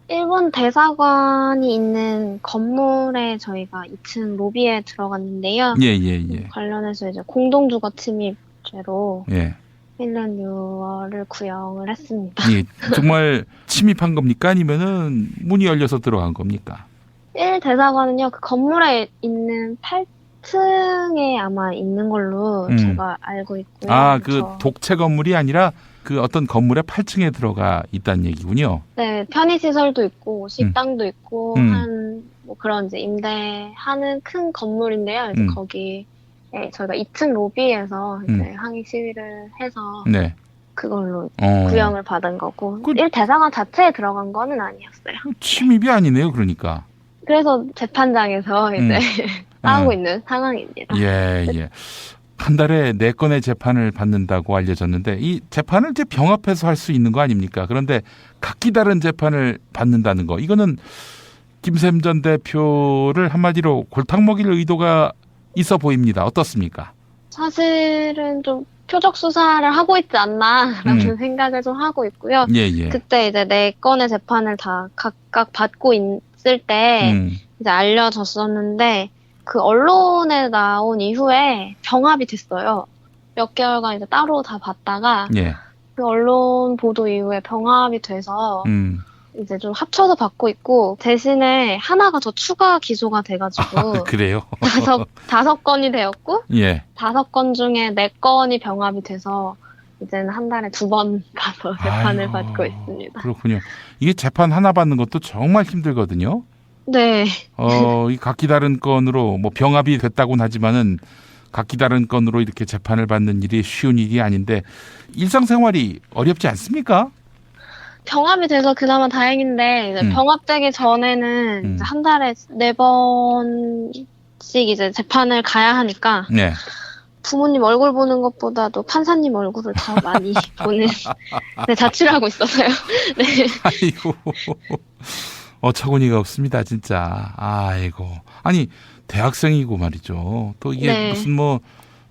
일본 대사관이 있는 건물에 저희가 2층 로비에 들어갔는데요. 예. 관련해서 이제 공동주거 침입죄로 예. 1년 6월을 구형을 했습니다. 예, 정말 침입한 겁니까? 아니면은 문이 열려서 들어간 겁니까? 1 대사관은요, 그 건물에 있는 8층에 아마 있는 걸로 제가 알고 있고요. 아, 그 독채 건물이 아니라 그 어떤 건물의 8층에 들어가 있다는 얘기군요. 네, 편의시설도 있고, 식당도 있고, 뭐 그런 이제 임대하는 큰 건물인데요. 이제 거기에 저희가 2층 로비에서 이제 항의 시위를 해서 네. 그걸로 구형을 받은 거고, 1 대사관 자체에 들어간 거는 아니었어요. 침입이 아니네요, 그러니까. 그래서 재판장에서 이제 싸우고 있는 상황입니다. 예. 한 달에 4건의 재판을 받는다고 알려졌는데 이 재판을 이제 병합해서 할 수 있는 거 아닙니까? 그런데 각기 다른 재판을 받는다는 거 이거는 김샘 전 대표를 한마디로 골탕 먹일 의도가 있어 보입니다. 어떻습니까? 사실은 좀 표적 수사를 하고 있지 않나라는 생각을 좀 하고 있고요. 예. 그때 이제 4건의 재판을 다 각각 받고 있을 때 이제 알려졌었는데 그 언론에 나온 이후에 병합이 됐어요. 몇 개월간 이제 따로 다 봤다가 그 언론 보도 이후에 병합이 돼서 이제 좀 합쳐서 받고 있고 대신에 하나가 더 추가 기소가 돼가지고 그래요? 다섯 건이 되었고 예. 5건 중에 4건이 병합이 돼서 이제는 한 달에 2번 가서 재판을 받고 있습니다. 그렇군요. 이게 재판 하나 받는 것도 정말 힘들거든요. 네. 이 각기 다른 건으로 뭐 병합이 됐다고는 하지만은 각기 다른 건으로 이렇게 재판을 받는 일이 쉬운 일이 아닌데 일상생활이 어렵지 않습니까? 병합이 돼서 그나마 다행인데 이제 병합되기 전에는 이제 한 달에 4번씩 이제 재판을 가야 하니까 네. 부모님 얼굴 보는 것보다도 판사님 얼굴을 더 많이 보는 자취를 하고 있어서요. 네. 아이고. 어처구니가 없습니다, 진짜. 아이고. 아니, 대학생이고 말이죠. 또 이게 무슨 뭐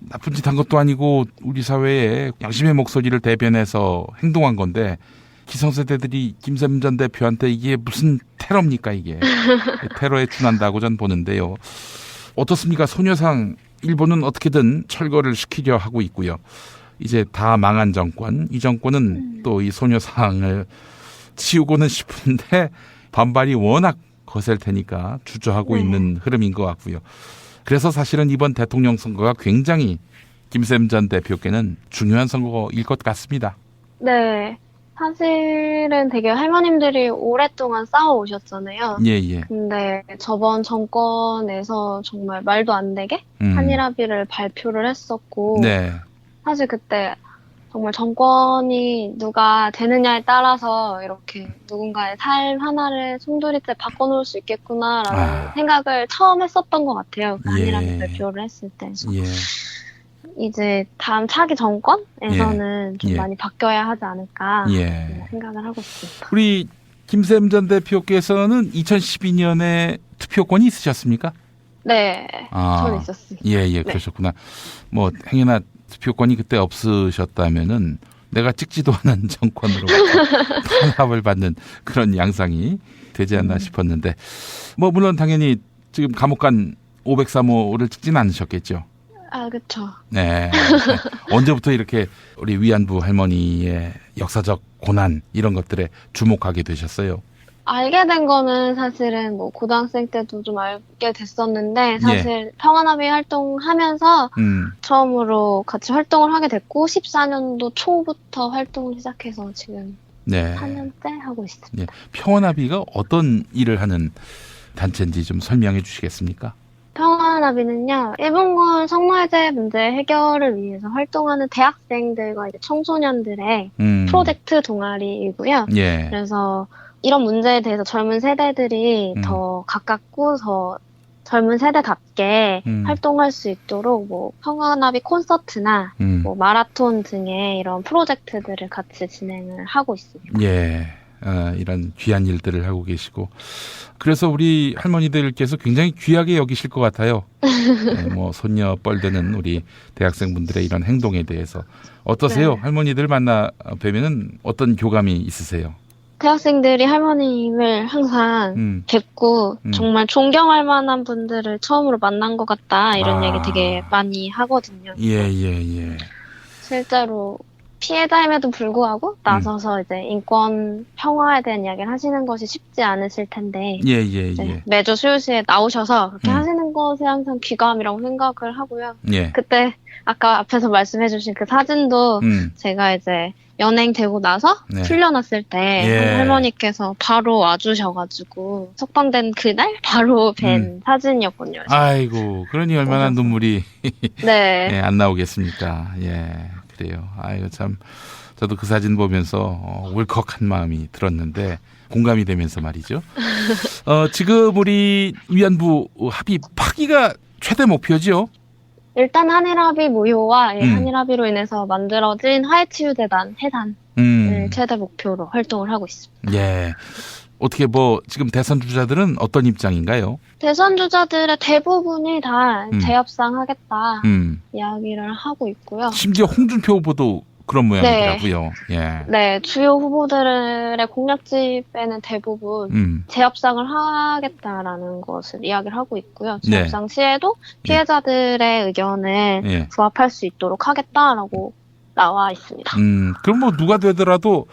나쁜 짓 한 것도 아니고 우리 사회에 양심의 목소리를 대변해서 행동한 건데 기성세대들이 김샘 전 대표한테 이게 무슨 테러입니까, 이게. 테러에 준한다고 전 보는데요. 어떻습니까? 소녀상 일본은 어떻게든 철거를 시키려 하고 있고요. 이제 다 망한 정권, 이 정권은 또 이 소녀상을 치우고는 싶은데 반발이 워낙 거셀 테니까 주저하고 있는 흐름인 것 같고요. 그래서 사실은 이번 대통령 선거가 굉장히 김샘 전 대표께는 중요한 선거일 것 같습니다. 네. 사실은 되게 할머님들이 오랫동안 싸워오셨잖아요. 예. 근데 저번 정권에서 정말 말도 안 되게 한일합의를 발표를 했었고 네. 사실 그때 정말 정권이 누가 되느냐에 따라서 이렇게 누군가의 삶 하나를 송두리째 바꿔놓을 수 있겠구나라는 생각을 처음 했었던 것 같아요. 한일합의 발표를 했을 때. 이제 다음 차기 정권에서는 좀 많이 바뀌어야 하지 않을까 생각을 하고 있습니다. 우리 김샘 전 대표께서는 2012년에 투표권이 있으셨습니까? 네, 저는 있었습니다. 예, 그러셨구나. 뭐 행여나 투표권이 그때 없으셨다면은 내가 찍지도 않은 정권으로 탄압을 받는 그런 양상이 되지 않나 싶었는데 뭐 물론 당연히 지금 감옥 간 503호를 찍지는 않으셨겠죠. 아, 그렇죠. 네. 언제부터 이렇게 우리 위안부 할머니의 역사적 고난 이런 것들에 주목하게 되셨어요? 알게 된 거는 사실은 뭐 고등학생 때도 좀 알게 됐었는데 사실 평화나비 활동하면서 처음으로 같이 활동을 하게 됐고 14년도 초부터 활동을 시작해서 지금 4년째 하고 있습니다. 예. 평화나비가 어떤 일을 하는 단체인지 좀 설명해 주시겠습니까? 평화나비는요, 일본군 성노예제 문제 해결을 위해서 활동하는 대학생들과 이제 청소년들의 프로젝트 동아리이고요. 그래서 이런 문제에 대해서 젊은 세대들이 더 가깝고 더 젊은 세대답게 활동할 수 있도록 뭐 평화나비 콘서트나 뭐 마라톤 등의 이런 프로젝트들을 같이 진행을 하고 있습니다. 예. 이런 귀한 일들을 하고 계시고 그래서 우리 할머니들께서 굉장히 귀하게 여기실 것 같아요. 네, 뭐 손녀 뻘되는 우리 대학생분들의 이런 행동에 대해서 어떠세요? 네. 할머니들 만나 뵈면은 어떤 교감이 있으세요? 대학생들이 할머님을 항상 뵙고 정말 존경할 만한 분들을 처음으로 만난 것 같다 이런 얘기 되게 많이 하거든요. 예. 실제로 피해자임에도 불구하고 나서서 이제 인권 평화에 대한 이야기를 하시는 것이 쉽지 않으실 텐데 예. 매주 수요시에 나오셔서 그렇게 하시는 것에 항상 귀감이라고 생각을 하고요. 예. 그때 아까 앞에서 말씀해주신 그 사진도 제가 이제 연행되고 나서 네. 풀려났을 때 할머니께서 바로 와주셔가지고 석방된 그날 바로 뵌 사진이었거든요. 아이고 그러니 얼마나 눈물이 네. 예, 안 나오겠습니까? 예. 그래요. 아이고 참 저도 그 사진 보면서 울컥한 마음이 들었는데 공감이 되면서 말이죠. 지금 우리 위안부 합의 파기가 최대 목표죠? 일단 한일합의 무효와 한일합의로 인해서 만들어진 화해치유재단 해산을 최대 목표로 활동을 하고 있습니다. 예. 어떻게 뭐 지금 대선 주자들은 어떤 입장인가요? 대선 주자들의 대부분이 다 재협상하겠다 이야기를 하고 있고요. 심지어 홍준표 후보도 그런 모양이더라고요. 예. 네, 주요 후보들의 공약집에는 대부분 재협상을 하겠다라는 것을 이야기를 하고 있고요. 재협상 시에도 피해자들의 의견을 부합할 수 있도록 하겠다라고 나와 있습니다. 그럼 뭐 누가 되더라도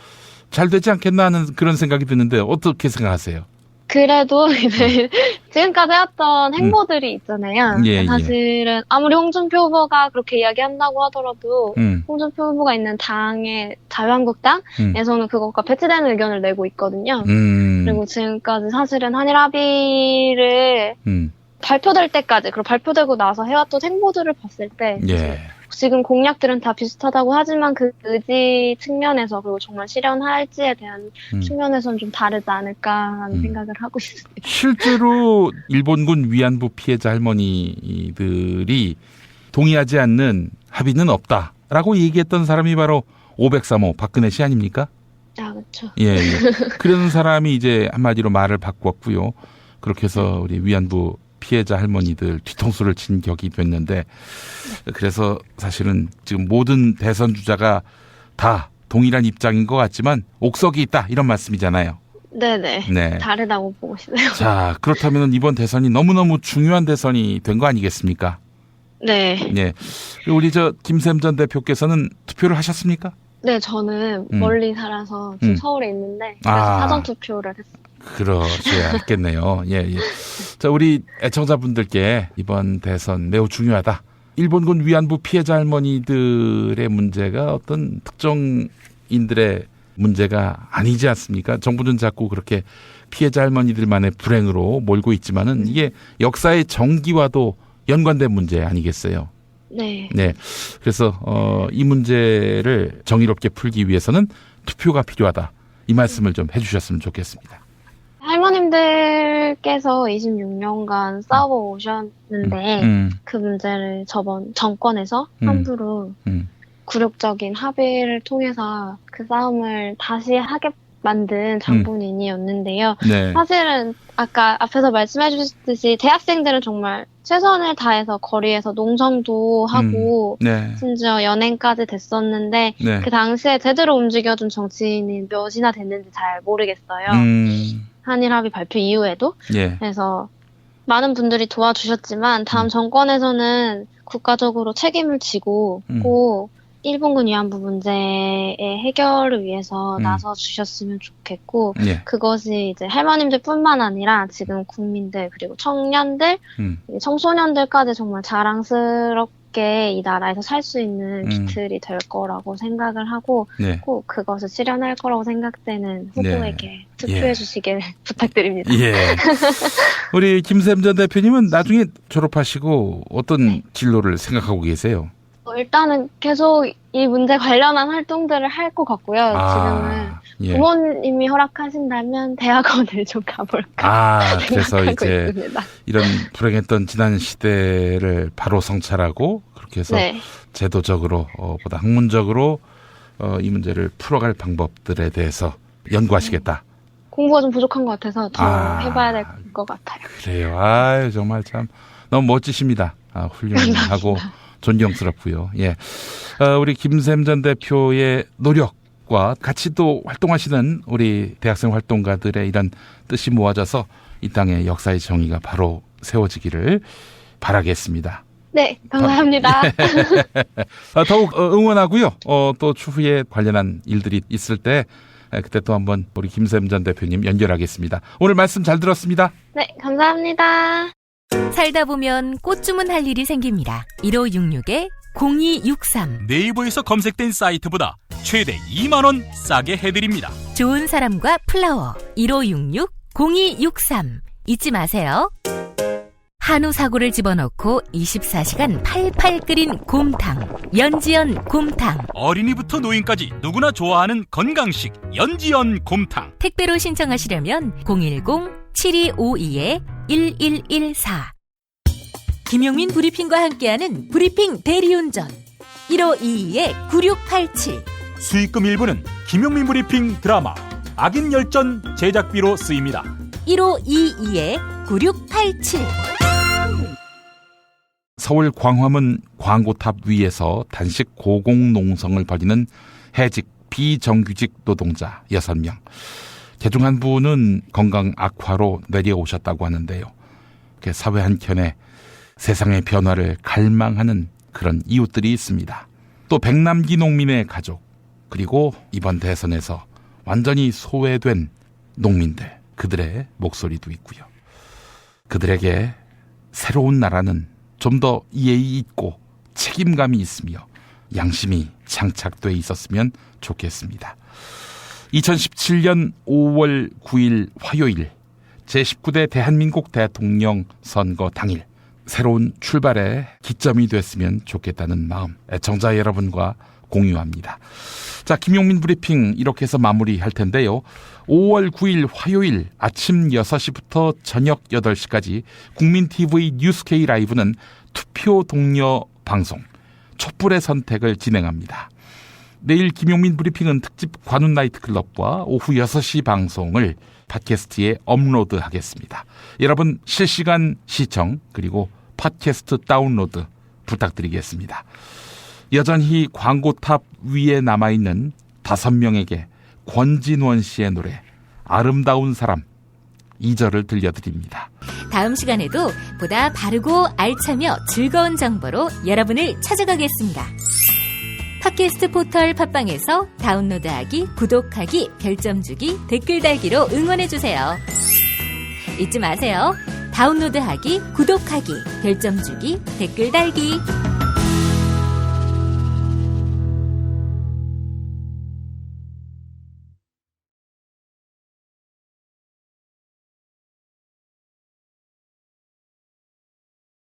잘 되지 않겠나 하는 그런 생각이 드는데 어떻게 생각하세요? 그래도 이제 지금까지 해왔던 행보들이 있잖아요. 사실은 아무리 홍준표 후보가 그렇게 이야기한다고 하더라도 홍준표 후보가 있는 당의 자유한국당에서는 그것과 배치되는 의견을 내고 있거든요. 그리고 지금까지 사실은 한일 합의를 발표될 때까지 그리고 발표되고 나서 해왔던 행보들을 봤을 때 지금 공약들은 다 비슷하다고 하지만 그 의지 측면에서 그리고 정말 실현할지에 대한 측면에서는 좀 다르지 않을까라는 생각을 하고 있습니다. 실제로 일본군 위안부 피해자 할머니들이 동의하지 않는 합의는 없다라고 얘기했던 사람이 바로 503호 박근혜 씨 아닙니까? 아, 그렇죠. 예. 그런 사람이 이제 한마디로 말을 바꿨고요. 그렇게 해서 우리 위안부 피해자 할머니들 뒤통수를 친 격이 됐는데 그래서 사실은 지금 모든 대선 주자가 다 동일한 입장인 것 같지만 옥석이 있다 이런 말씀이잖아요. 네네. 네. 다르다고 보고 싶네요. 자, 그렇다면 이번 대선이 너무너무 중요한 대선이 된 거 아니겠습니까? 네. 네. 우리 김샘 전 대표께서는 투표를 하셨습니까? 네, 저는 멀리 살아서 지금 서울에 있는데 그래서 사전 투표를 했어요. 그러셔야겠네요. 예. 자, 우리 애청자분들께 이번 대선 매우 중요하다. 일본군 위안부 피해자 할머니들의 문제가 어떤 특정인들의 문제가 아니지 않습니까? 정부는 자꾸 그렇게 피해자 할머니들만의 불행으로 몰고 있지만은 이게 역사의 정기와도 연관된 문제 아니겠어요? 네. 네. 그래서 이 문제를 정의롭게 풀기 위해서는 투표가 필요하다. 이 말씀을 좀 해주셨으면 좋겠습니다. 할머님들께서 26년간 싸워 오셨는데 그 문제를 저번 정권에서 함부로 굴욕적인 합의를 통해서 그 싸움을 다시 하게 만든 장본인이었는데요. 네. 사실은 아까 앞에서 말씀해 주셨듯이 대학생들은 정말 최선을 다해서 거리에서 농성도 하고 심지어 연행까지 됐었는데 그 당시에 제대로 움직여준 정치인이 몇이나 됐는지 잘 모르겠어요. 한일 합의 발표 이후에도. 그래서 많은 분들이 도와주셨지만 다음 정권에서는 국가적으로 책임을 지고 꼭 일본군 위안부 문제의 해결을 위해서 나서 주셨으면 좋겠고 그것이 이제 할머님들뿐만 아니라 지금 국민들 그리고 청년들, 청소년들까지 정말 자랑스럽게 이 나라에서 살 수 있는 기틀이 될 거라고 생각을 하고 꼭 그것을 실현할 거라고 생각되는 후보에게 투표해 주시길 부탁드립니다. 예. 우리 김샘 전 대표님은 나중에 졸업하시고 어떤 진로를 생각하고 계세요? 일단은 계속 이 문제 관련한 활동들을 할 것 같고요. 지금은 예. 부모님이 허락하신다면 대학원을 좀 가볼까 그래서 이제 있습니다. 이런 불행했던 지난 시대를 바로 성찰하고 그렇게 해서 네. 제도적으로 보다 학문적으로 이 문제를 풀어갈 방법들에 대해서 연구하시겠다. 공부가 좀 부족한 것 같아서 더 해봐야 될 것 같아요. 그래요. 정말 참 너무 멋지십니다. 훌륭하고 존경스럽고요. 예, 우리 김샘 전 대표의 노력과 같이 또 활동하시는 우리 대학생 활동가들의 이런 뜻이 모아져서 이 땅의 역사의 정의가 바로 세워지기를 바라겠습니다. 네, 감사합니다. 더욱 응원하고요. 또 추후에 관련한 일들이 있을 때 그때 또 한번 우리 김샘 전 대표님 연결하겠습니다. 오늘 말씀 잘 들었습니다. 네, 감사합니다. 살다 보면 꽃 주문할 일이 생깁니다. 1566-0263 네이버에서 검색된 사이트보다 최대 2만 원 싸게 해드립니다. 좋은 사람과 플라워 1566-0263 잊지 마세요. 한우 사고를 집어넣고 24시간 팔팔 끓인 곰탕 연지연 곰탕. 어린이부터 노인까지 누구나 좋아하는 건강식 연지연 곰탕. 택배로 신청하시려면 010-7252-1114 김용민 브리핑과 함께하는 브리핑 대리운전 1522-9687 수익금 일부는 김용민 브리핑 드라마 악인 열전 제작비로 쓰입니다. 1522-9687 서울 광화문 광고탑 위에서 단식 고공농성을 벌이는 해직 비정규직 노동자 6명. 그중 한 분은 건강 악화로 내려오셨다고 하는데요. 사회 한켠에 세상의 변화를 갈망하는 그런 이웃들이 있습니다. 또 백남기 농민의 가족, 그리고 이번 대선에서 완전히 소외된 농민들, 그들의 목소리도 있고요. 그들에게 새로운 나라는 좀 더 예의 있고 책임감이 있으며 양심이 장착돼 있었으면 좋겠습니다. 2017년 5월 9일 화요일 제19대 대한민국 대통령 선거 당일 새로운 출발의 기점이 됐으면 좋겠다는 마음 애청자 여러분과 공유합니다. 자, 김용민 브리핑 이렇게 해서 마무리할 텐데요. 5월 9일 화요일 아침 6시부터 저녁 8시까지 국민TV 뉴스K 라이브는 투표 동료 방송 촛불의 선택을 진행합니다. 내일 김용민 브리핑은 특집 관훈 나이트클럽과 오후 6시 방송을 팟캐스트에 업로드하겠습니다. 여러분 실시간 시청 그리고 팟캐스트 다운로드 부탁드리겠습니다. 여전히 광고탑 위에 남아있는 5명에게 권진원 씨의 노래 아름다운 사람 2절을 들려드립니다. 다음 시간에도 보다 바르고 알차며 즐거운 정보로 여러분을 찾아가겠습니다. 팟캐스트 포털 팟빵에서 다운로드하기, 구독하기, 별점 주기, 댓글 달기로 응원해주세요. 잊지 마세요. 다운로드하기, 구독하기, 별점 주기, 댓글 달기.